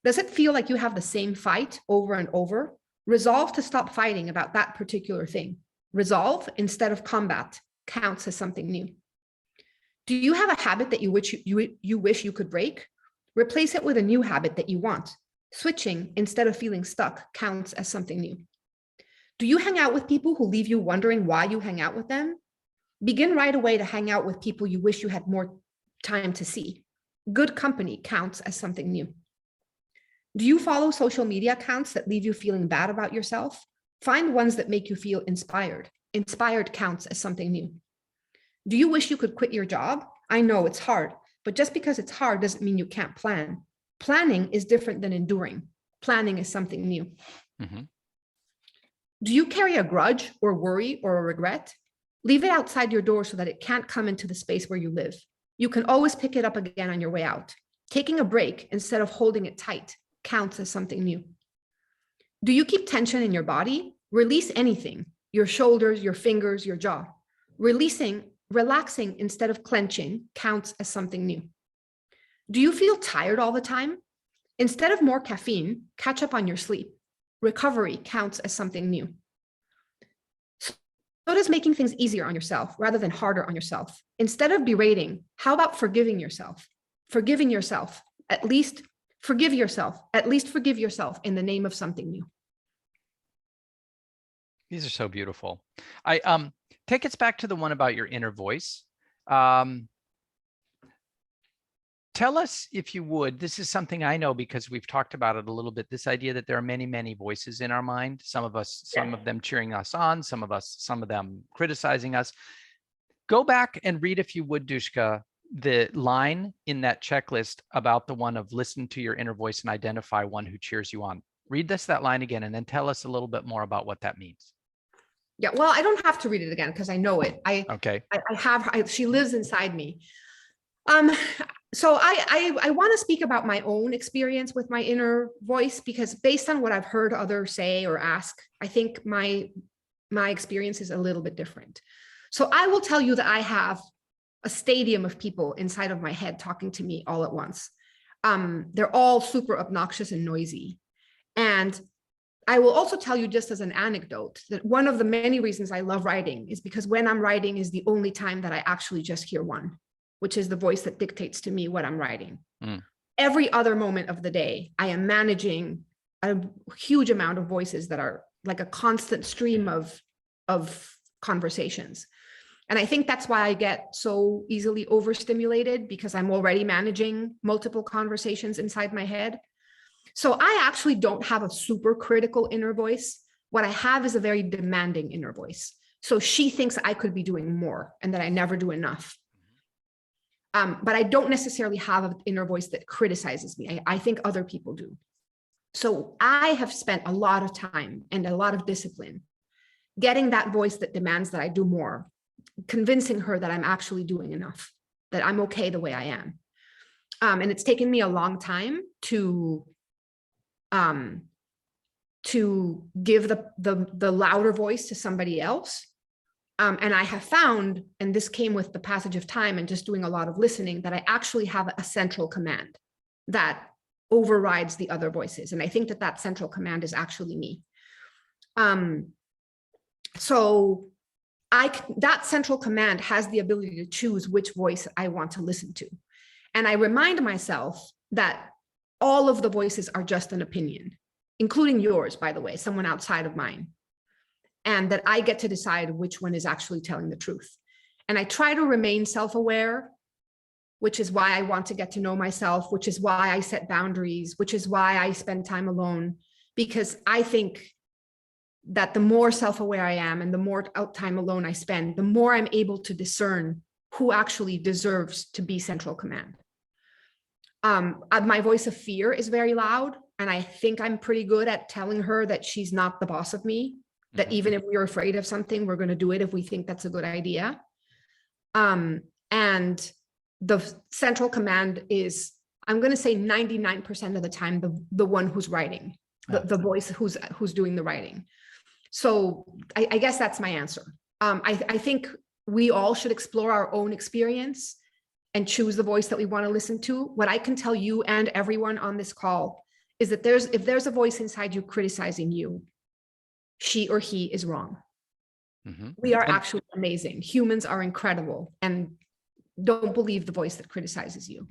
Does it feel like you have the same fight over and over? Resolve to stop fighting about that particular thing. Resolve instead of combat counts as something new. Do you have a habit that you wish you could break? Replace it with a new habit that you want. Switching instead of feeling stuck counts as something new. Do you hang out with people who leave you wondering why you hang out with them? Begin right away to hang out with people you wish you had more time to see. Good company counts as something new. Do you follow social media accounts that leave you feeling bad about yourself? Find ones that make you feel inspired. Inspired counts as something new. Do you wish you could quit your job? I know it's hard, but just because it's hard doesn't mean you can't plan. Planning is different than enduring. Planning is something new. Do you carry a grudge or worry or a regret? Leave it outside your door so that it can't come into the space where you live. You can always pick it up again on your way out. Taking a break instead of holding it tight counts as something new. Do you keep tension in your body? Release anything, your shoulders, your fingers, your jaw. Relaxing instead of clenching counts as something new. Do you feel tired all the time? Instead of more caffeine, catch up on your sleep. Recovery counts as something new. So does making things easier on yourself rather than harder on yourself. Instead of berating, how about forgiving yourself? Forgiving yourself, at least forgive yourself, at least forgive yourself in the name of something new. These are so beautiful. I take us back to the one about your inner voice. Tell us, if you would, this is something I know because we've talked about it a little bit, this idea that there are many, many voices in our mind. Some of us, some of them cheering us on, some of them criticizing us. Go back and read, if you would, Dushka, the line in that checklist about the one of listen to your inner voice and identify one who cheers you on. Read us that line again and then tell us a little bit more about what that means. Yeah, well, I don't have to read it again because I know it. Okay. She lives inside me. So I want to speak about my own experience with my inner voice, because based on what I've heard others say or ask, I think my experience is a little bit different. So I will tell you that I have a stadium of people inside of my head talking to me all at once. They're all super obnoxious and noisy. And I will also tell you, just as an anecdote, that one of the many reasons I love writing is because when I'm writing is the only time that I actually just hear one, which is the voice that dictates to me what I'm writing. Every other moment of the day, I am managing a huge amount of voices that are like a constant stream of conversations. And I think that's why I get so easily overstimulated, because I'm already managing multiple conversations inside my head. So I actually don't have a super critical inner voice. What I have is a very demanding inner voice. So she thinks I could be doing more and that I never do enough. But I don't necessarily have an inner voice that criticizes me. I think other people do. So I have spent a lot of time and a lot of discipline getting that voice that demands that I do more, convincing her that I'm actually doing enough, that I'm okay the way I am. And it's taken me a long time to give the louder voice to somebody else. And I have found, and this came with the passage of time and just doing a lot of listening, that I actually have a central command that overrides the other voices. And I think that that central command is actually me. So that central command has the ability to choose which voice I want to listen to. And I remind myself that all of the voices are just an opinion, including yours, by the way, someone outside of mine. And that I get to decide which one is actually telling the truth. And I try to remain self-aware, which is why I want to get to know myself, which is why I set boundaries, which is why I spend time alone, because I think that the more self-aware I am and the more time alone I spend, the more I'm able to discern who actually deserves to be central command. My voice of fear is very loud, and I think I'm pretty good at telling her that she's not the boss of me, that even if we're afraid of something, we're going to do it if we think that's a good idea. And the central command is, I'm going to say 99% of the time, the one who's writing, the voice who's doing the writing. So I guess that's my answer. I think we all should explore our own experience and choose the voice that we want to listen to. What I can tell you and everyone on this call is that if there's a voice inside you criticizing you, she or he is wrong. We are actually amazing. Humans are incredible, and don't believe the voice that criticizes you.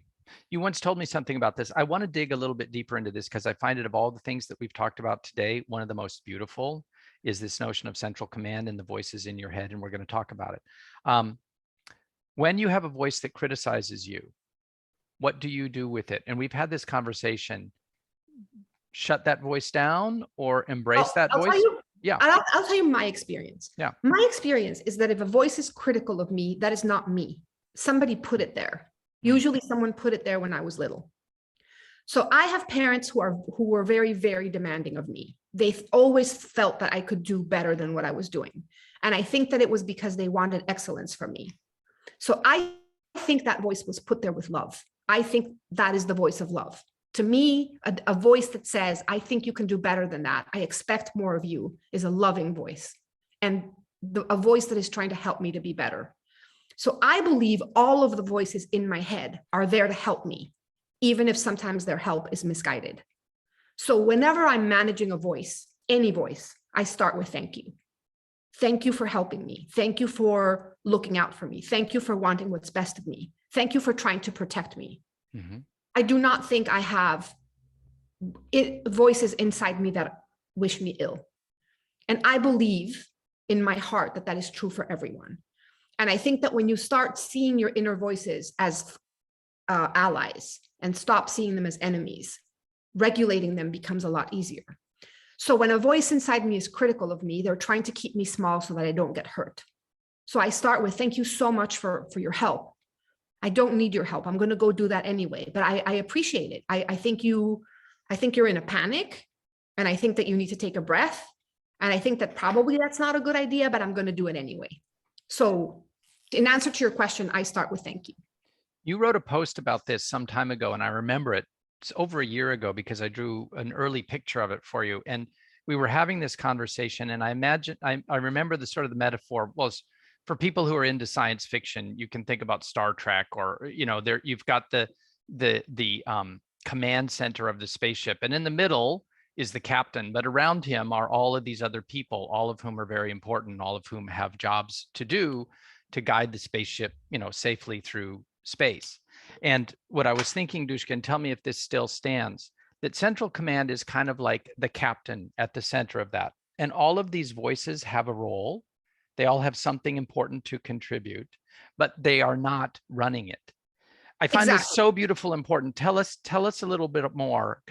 You once told me something about this. I want to dig a little bit deeper into this because I find it, of all the things that we've talked about today, one of the most beautiful is this notion of central command and the voices in your head, and we're going to talk about it. When you have a voice that criticizes you, what do you do with it? And we've had this conversation. Shut that voice down or embrace that voice? Yeah. I'll tell you my experience. Yeah. My experience is that if a voice is critical of me, that is not me. Somebody put it there. Usually someone put it there when I was little. So I have parents who were very, very demanding of me. They always felt that I could do better than what I was doing. And I think that it was because they wanted excellence from me. So I think that voice was put there with love. I think that is the voice of love. To me, a voice that says, I think you can do better than that, I expect more of you, is a loving voice, and a voice that is trying to help me to be better. So I believe all of the voices in my head are there to help me. even if sometimes their help is misguided. So whenever I'm managing a voice, any voice, I start with thank you. Thank you for helping me. Thank you for looking out for me. Thank you for wanting what's best of me. Thank you for trying to protect me. Mm-hmm. I do not think I have voices inside me that wish me ill. And I believe in my heart that that is true for everyone. And I think that when you start seeing your inner voices as allies and stop seeing them as enemies, regulating them becomes a lot easier. So when a voice inside me is critical of me, they're trying to keep me small so that I don't get hurt. So I start with, thank you so much for your help. I don't need your help. I'm going to go do that anyway, but I appreciate it. I think you're in a panic, and I think that you need to take a breath. And I think that probably that's not a good idea, but I'm going to do it anyway. So in answer to your question, I start with thank you. You wrote a post about this some time ago, and I remember it. It's over a year ago because I drew an early picture of it for you. And we were having this conversation, and I remember the sort of the metaphor was for people who are into science fiction. You can think about Star Trek, or, you know, there you've got the command center of the spaceship, and in the middle is the captain, but around him are all of these other people, all of whom are very important, all of whom have jobs to do to guide the spaceship, you know, safely through space. And what I was thinking, Dushka, and tell me if this still stands, that central command is kind of like the captain at the center of that. And all of these voices have a role. They all have something important to contribute, but they are not running it. I find this so beautiful, important. Tell us a little bit more,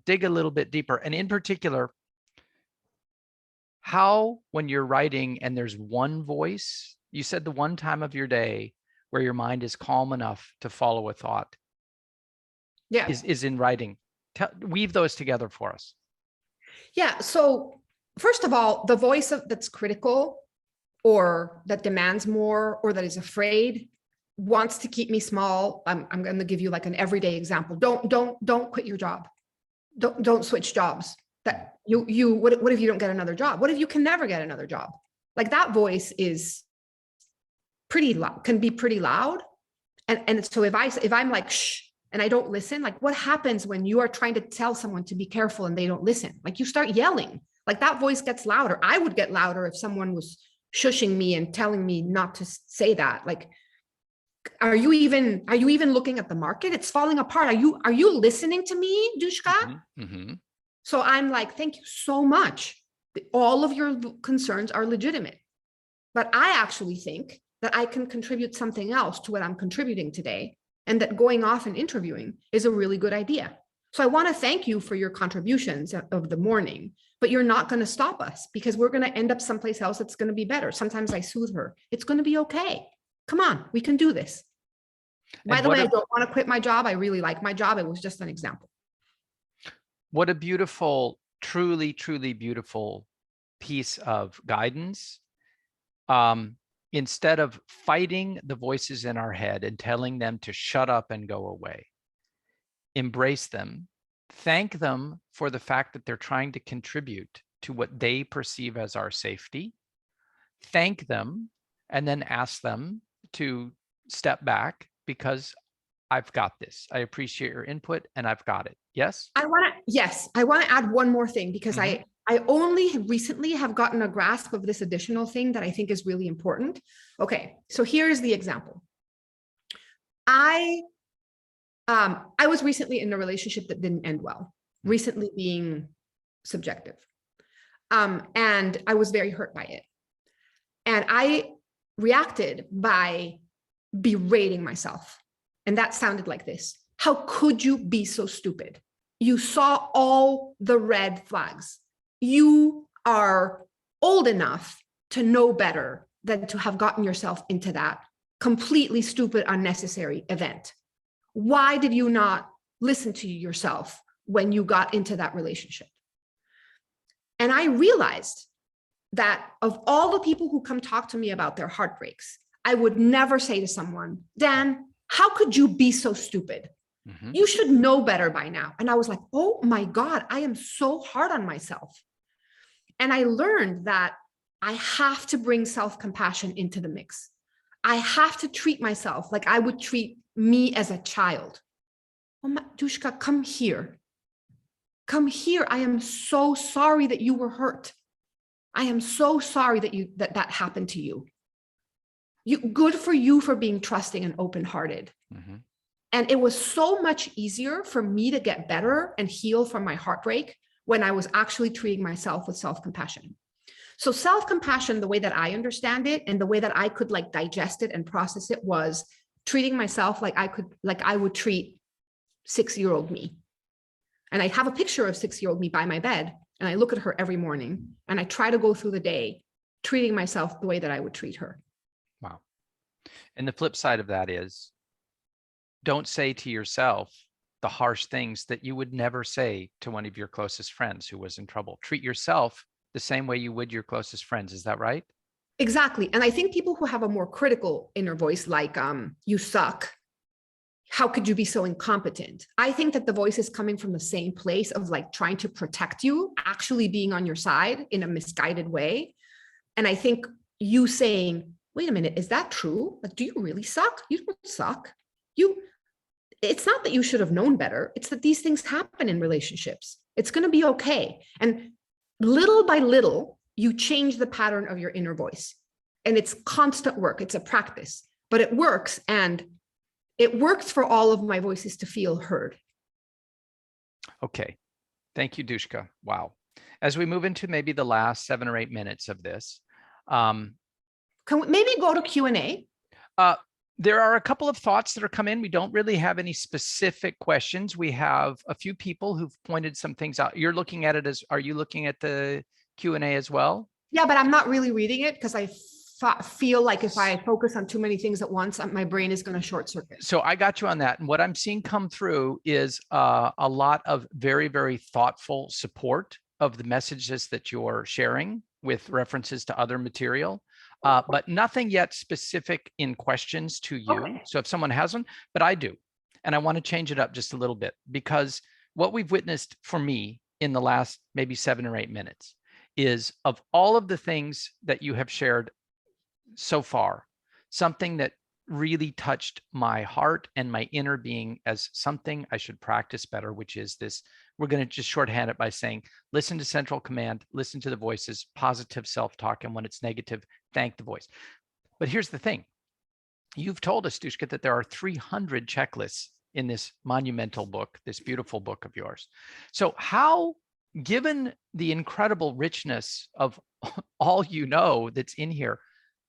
dig a little bit deeper. And in particular, how, when you're writing and there's one voice, you said the one time of your day where your mind is calm enough to follow a thought, is in writing. Weave those together for us. Yeah. So first of all, the voice that's critical or that demands more or that is afraid wants to keep me small. I'm going to give you like an everyday example. Don't quit your job. Don't switch jobs. That what if you don't get another job? What if you can never get another job? Like that voice is pretty loud, can be pretty loud. And so if I'm like, shh, and I don't listen, like what happens when you are trying to tell someone to be careful and they don't listen? Like you start yelling, like that voice gets louder. I would get louder if someone was shushing me and telling me not to say that. Like, are you even looking at the market? It's falling apart. Are you listening to me, Dushka? Mm-hmm. Mm-hmm. So I'm like, thank you so much. All of your concerns are legitimate, but I actually think that I can contribute something else to what I'm contributing today, and that going off and interviewing is a really good idea. So I want to thank you for your contributions of the morning, but you're not going to stop us because we're going to end up someplace else that's going to be better. Sometimes I soothe her. It's going to be okay. Come on, we can do this. By the way, I don't want to quit my job. I really like my job. It was just an example. What a beautiful, truly, truly beautiful piece of guidance. Instead of fighting the voices in our head and telling them to shut up and go away, embrace them, thank them for the fact that they're trying to contribute to what they perceive as our safety, thank them, and then ask them to step back because I've got this. I appreciate your input and I've got it. Yes? I want to add one more thing because I only recently have gotten a grasp of this additional thing that I think is really important. Okay, so here's the example. I was recently in a relationship that didn't end well, recently being subjective. And I was very hurt by it. And I reacted by berating myself. And that sounded like this. How could you be so stupid? You saw all the red flags. You are old enough to know better than to have gotten yourself into that completely stupid, unnecessary event. Why did you not listen to yourself when you got into that relationship? And I realized that of all the people who come talk to me about their heartbreaks, I would never say to someone, Dan, how could you be so stupid? Mm-hmm. You should know better by now. And I was like, oh my God, I am so hard on myself. And I learned that I have to bring self-compassion into the mix. I have to treat myself like I would treat me as a child. Oh my, Dushka, come here. Come here. I am so sorry that you were hurt. I am so sorry that that happened to you. Good for you for being trusting and open-hearted. Mm-hmm. And it was so much easier for me to get better and heal from my heartbreak when I was actually treating myself with self-compassion. So self-compassion, the way that I understand it and the way that I could like digest it and process it was treating myself like I would treat 6-year-old me. And I have a picture of 6-year-old me by my bed, and I look at her every morning, and I try to go through the day treating myself the way that I would treat her. Wow. And the flip side of that is, don't say to yourself the harsh things that you would never say to one of your closest friends who was in trouble. Treat yourself the same way you would your closest friends. Is that right? Exactly. And I think people who have a more critical inner voice, like you suck, how could you be so incompetent? I think that the voice is coming from the same place of like trying to protect you, actually being on your side in a misguided way. And I think you saying, wait a minute, is that true? Like, do you really suck? You don't suck. It's not that you should have known better. It's that these things happen in relationships. It's going to be okay. And little by little, you change the pattern of your inner voice. And it's constant work. It's a practice, but it works. And it works for all of my voices to feel heard. Okay. Thank you, Dushka. Wow. As we move into maybe the last 7 or 8 minutes of this, can we maybe go to Q&A? There are a couple of thoughts that are come in. We don't really have any specific questions. We have a few people who've pointed some things out. You're looking at it as, are you looking at the Q&A as well? Yeah, but I'm not really reading it because I feel like if I focus on too many things at once, my brain is going to short circuit. So I got you on that. And what I'm seeing come through is a lot of very, very thoughtful support of the messages that you're sharing with references to other material, but nothing yet specific in questions to you. Okay. So if someone has one, but I do, and I want to change it up just a little bit, because what we've witnessed for me in the last maybe 7 or 8 minutes is, of all of the things that you have shared so far, something that really touched my heart and my inner being as something I should practice better, which is this. We're going to just shorthand it by saying, listen to central command, listen to the voices, positive self-talk, and when it's negative, thank the voice. But here's the thing. You've told us, Dushka, that there are 300 checklists in this monumental book, this beautiful book of yours. So how, given the incredible richness of all you know that's in here,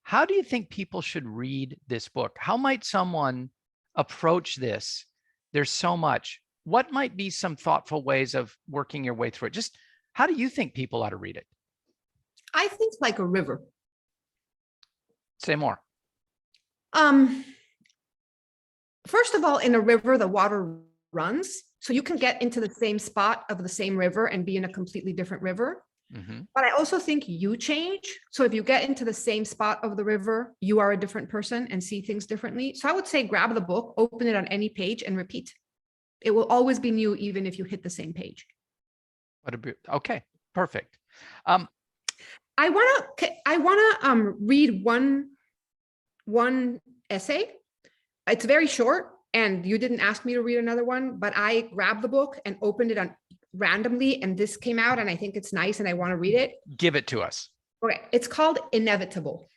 how do you think people should read this book? How might someone approach this? There's so much. What might be some thoughtful ways of working your way through it? Just how do you think people ought to read it? I think like a river. Say more. First of all, in a river, the water runs. So you can get into the same spot of the same river and be in a completely different river. Mm-hmm. But I also think you change. So if you get into the same spot of the river, you are a different person and see things differently. So I would say grab the book, open it on any page and repeat. It will always be new, even if you hit the same page. Okay, perfect. I want to read one essay. It's very short, and you didn't ask me to read another one, but I grabbed the book and opened it on randomly, and this came out, and I think it's nice, and I want to read it. Give it to us. Okay, it's called Inevitable.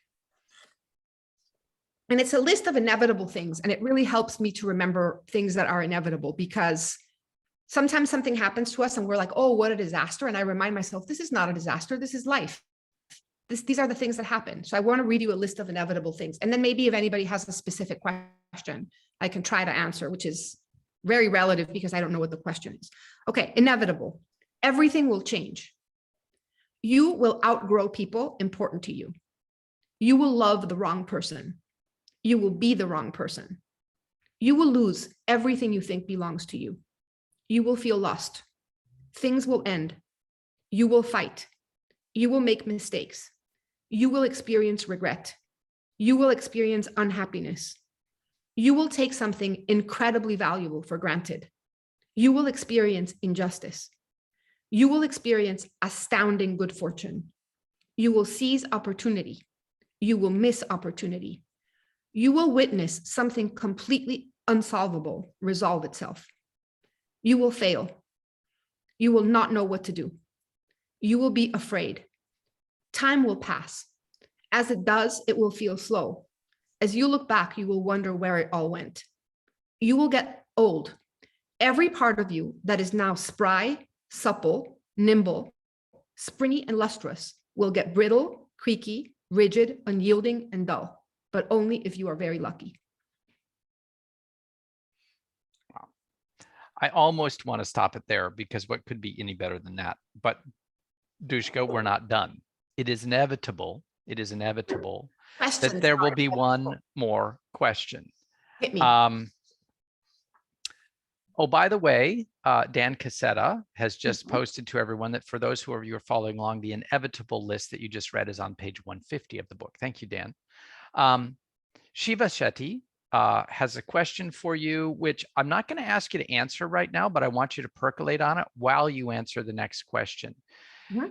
And it's a list of inevitable things. And it really helps me to remember things that are inevitable, because sometimes something happens to us and we're like, oh, what a disaster. And I remind myself, this is not a disaster. This is life. These are the things that happen. So I want to read you a list of inevitable things. And then maybe if anybody has a specific question, I can try to answer, which is very relative because I don't know what the question is. Okay, inevitable. Everything will change. You will outgrow people important to you. You will love the wrong person. You will be the wrong person. You will lose everything you think belongs to you. You will feel lost. Things will end. You will fight. You will make mistakes. You will experience regret. You will experience unhappiness. You will take something incredibly valuable for granted. You will experience injustice. You will experience astounding good fortune. You will seize opportunity. You will miss opportunity. You will witness something completely unsolvable resolve itself. You will fail. You will not know what to do. You will be afraid. Time will pass. As it does, it will feel slow. As you look back, you will wonder where it all went. You will get old. Every part of you that is now spry, supple, nimble, springy, and lustrous will get brittle, creaky, rigid, unyielding, and dull, but only if you are very lucky. Wow. I almost want to stop it there, because what could be any better than that? But Dushka, we're not done. It is inevitable. It is inevitable that there will be one more question. Hit me. Oh, by the way, Dan Cassetta has just posted to everyone that for those who are following along, the inevitable list that you just read is on page 150 of the book. Thank you, Dan. Shiva Shetty has a question for you, which I'm not going to ask you to answer right now, but I want you to percolate on it while you answer the next question.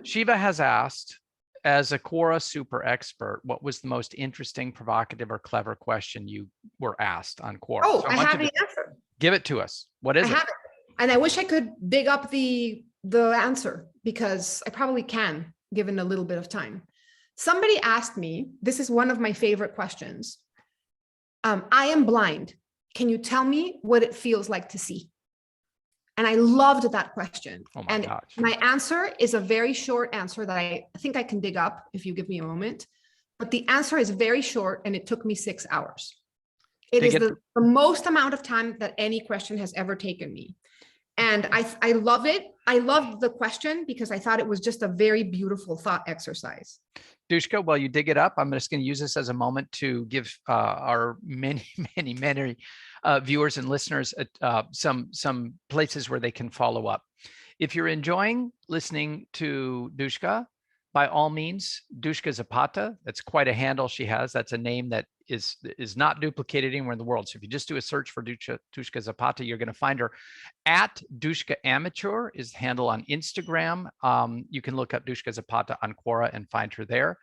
Shiva has asked, as a Quora super expert, what was the most interesting, provocative, or clever question you were asked on Quora? Oh, so I have the answer. Give it to us. What is it? I have it. And I wish I could dig up the answer, because I probably can, given a little bit of time. Somebody asked me, this is one of my favorite questions. I am blind. Can you tell me what it feels like to see? And I loved that question. Oh my gosh. My answer is a very short answer that I think I can dig up if you give me a moment. But the answer is very short, and it took me 6 hours. It is the most amount of time that any question has ever taken me. And I love it. I loved the question because I thought it was just a very beautiful thought exercise. Dushka, while you dig it up, I'm just going to use this as a moment to give our many viewers and listeners some places where they can follow up. If you're enjoying listening to Dushka, by all means, Dushka Zapata, that's quite a handle she has. That's a name that is not duplicated anywhere in the world. So if you just do a search for Dushka Zapata, you're going to find her. At Dushka Amateur is the handle on Instagram. You can look up Dushka Zapata on Quora and find her there.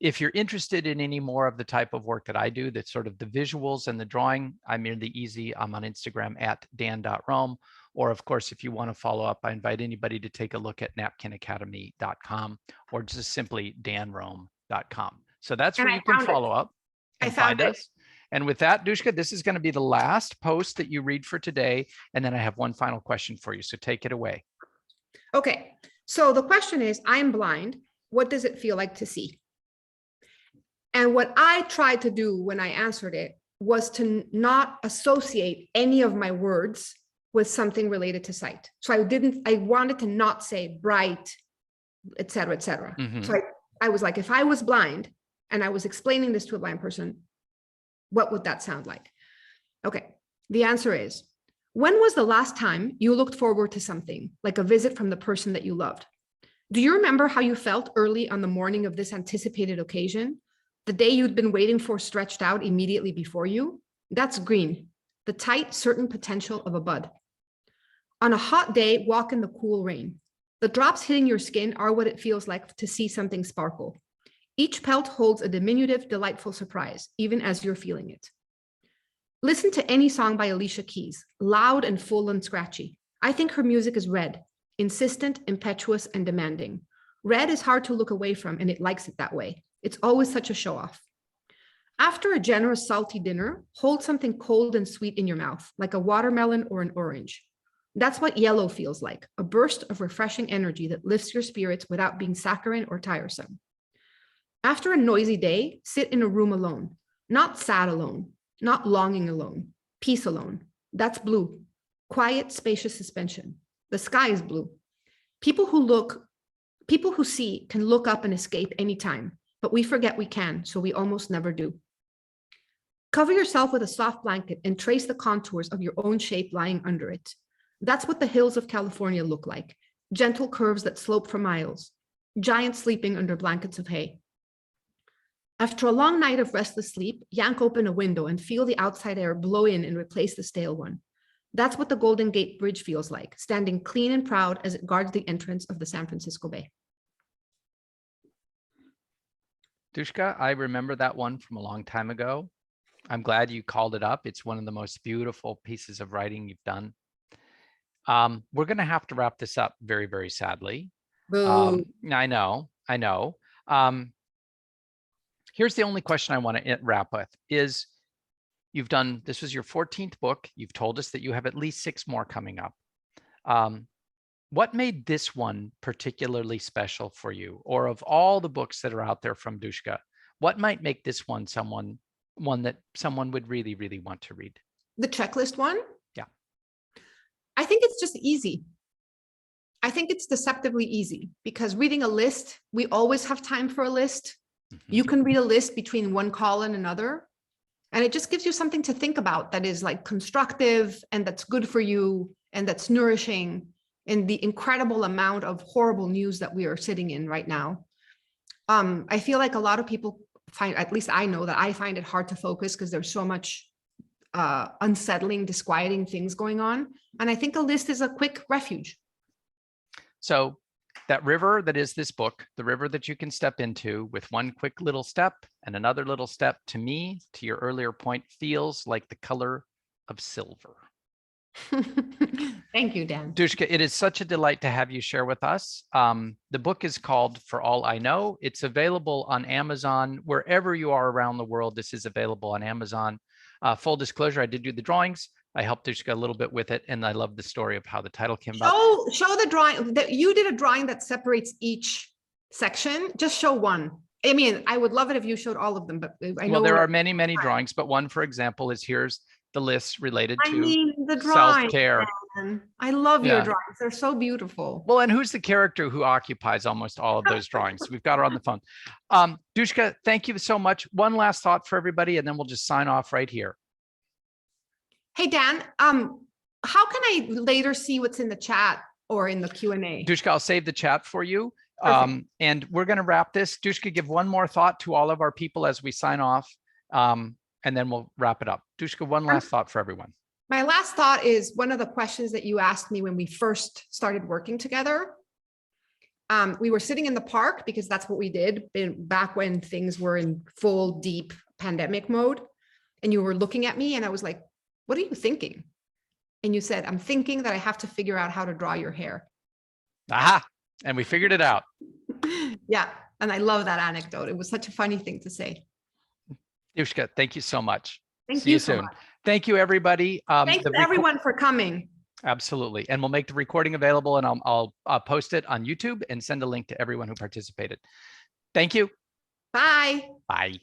If you're interested in any more of the type of work that I do, that's sort of the visuals and the drawing, I'm really easy. I'm on Instagram at dan.rome. Or of course, if you want to follow up, I invite anybody to take a look at NapkinAcademy.com or just simply danrome.com. So that's where you can follow up and find us. And with that, Dushka, this is going to be the last post that you read for today. And then I have one final question for you. So take it away. Okay. So the question is, I'm blind. What does it feel like to see? And what I tried to do when I answered it was to not associate any of my words with something related to sight. So I wanted to not say bright, et cetera, et cetera. So I was like, if I was blind and I was explaining this to a blind person, what would that sound like? Okay, the answer is, when was the last time you looked forward to something, like a visit from the person that you loved? Do you remember how you felt early on the morning of this anticipated occasion? The day you'd been waiting for stretched out immediately before you? That's green, the tight, certain potential of a bud. On a hot day, walk in the cool rain. The drops hitting your skin are what it feels like to see something sparkle. Each pelt holds a diminutive, delightful surprise, even as you're feeling it. Listen to any song by Alicia Keys, loud and full and scratchy. I think her music is red, insistent, impetuous, and demanding. Red is hard to look away from, and it likes it that way. It's always such a show-off. After a generous, salty dinner, hold something cold and sweet in your mouth, like a watermelon or an orange. That's what yellow feels like, a burst of refreshing energy that lifts your spirits without being saccharine or tiresome. After a noisy day, sit in a room alone, not sad alone, not longing alone, peace alone. That's blue, quiet, spacious suspension. The sky is blue. People who see can look up and escape anytime, but we forget we can, so we almost never do. Cover yourself with a soft blanket and trace the contours of your own shape lying under it. That's what the hills of California look like, gentle curves that slope for miles, giants sleeping under blankets of hay. After a long night of restless sleep, yank open a window and feel the outside air blow in and replace the stale one. That's what the Golden Gate Bridge feels like, standing clean and proud as it guards the entrance of the San Francisco Bay. Dushka, I remember that one from a long time ago. I'm glad you called it up. It's one of the most beautiful pieces of writing you've done. We're going to have to wrap this up very, very sadly. Boo. I know. Here's the only question I want to wrap with is this was your 14th book. You've told us that you have at least 6 more coming up. What made this one particularly special for you? Or of all the books that are out there from Dushka, what might make this one one that someone would really, really want to read? The checklist one? Yeah. I think it's just easy. I think it's deceptively easy because reading a list, we always have time for a list. Mm-hmm. You can read a list between one call and another. And it just gives you something to think about that is like constructive and that's good for you and that's nourishing in the incredible amount of horrible news that we are sitting in right now. I feel like a lot of people find, at least I know that I find it hard to focus because there's so much unsettling, disquieting things going on. And I think a list is a quick refuge. So that river that is this book, the river that you can step into with one quick little step and another little step, to me, to your earlier point, feels like the color of silver. Thank you, Dan. Dushka, it is such a delight to have you share with us. The book is called For All I Know. It's available on Amazon. Wherever you are around the world, this is available on Amazon. Full disclosure, I did do the drawings. I helped Dushka a little bit with it, and I love the story of how the title came about. Show the drawing. That you did a drawing that separates each section. Just show one. I mean, I would love it if you showed all of them, but I know there are many, many drawings, but one, for example, is here's the list related to the drawing, self-care. I love your drawings. They're so beautiful. Well, and who's the character who occupies almost all of those drawings? We've got her on the phone. Dushka, thank you so much. One last thought for everybody, and then we'll just sign off right here. Hey, Dan, how can I later see what's in the chat or in the Q&A? Dushka, I'll save the chat for you. And we're going to wrap this. Dushka, give one more thought to all of our people as we sign off, and then we'll wrap it up. Dushka, one last thought for everyone. My last thought is one of the questions that you asked me when we first started working together. We were sitting in the park because that's what we did back when things were in full, deep pandemic mode. And you were looking at me and I was like, what are you thinking? And you said, I'm thinking that I have to figure out how to draw your hair. Aha, and we figured it out. Yeah, and I love that anecdote. It was such a funny thing to say. Dushka, thank you so much. Thank See you you so soon. much. Thank you, everybody. Thanks to everyone for coming. Absolutely. And we'll make the recording available, and I'll post it on YouTube and send a link to everyone who participated. Thank you. Bye. Bye.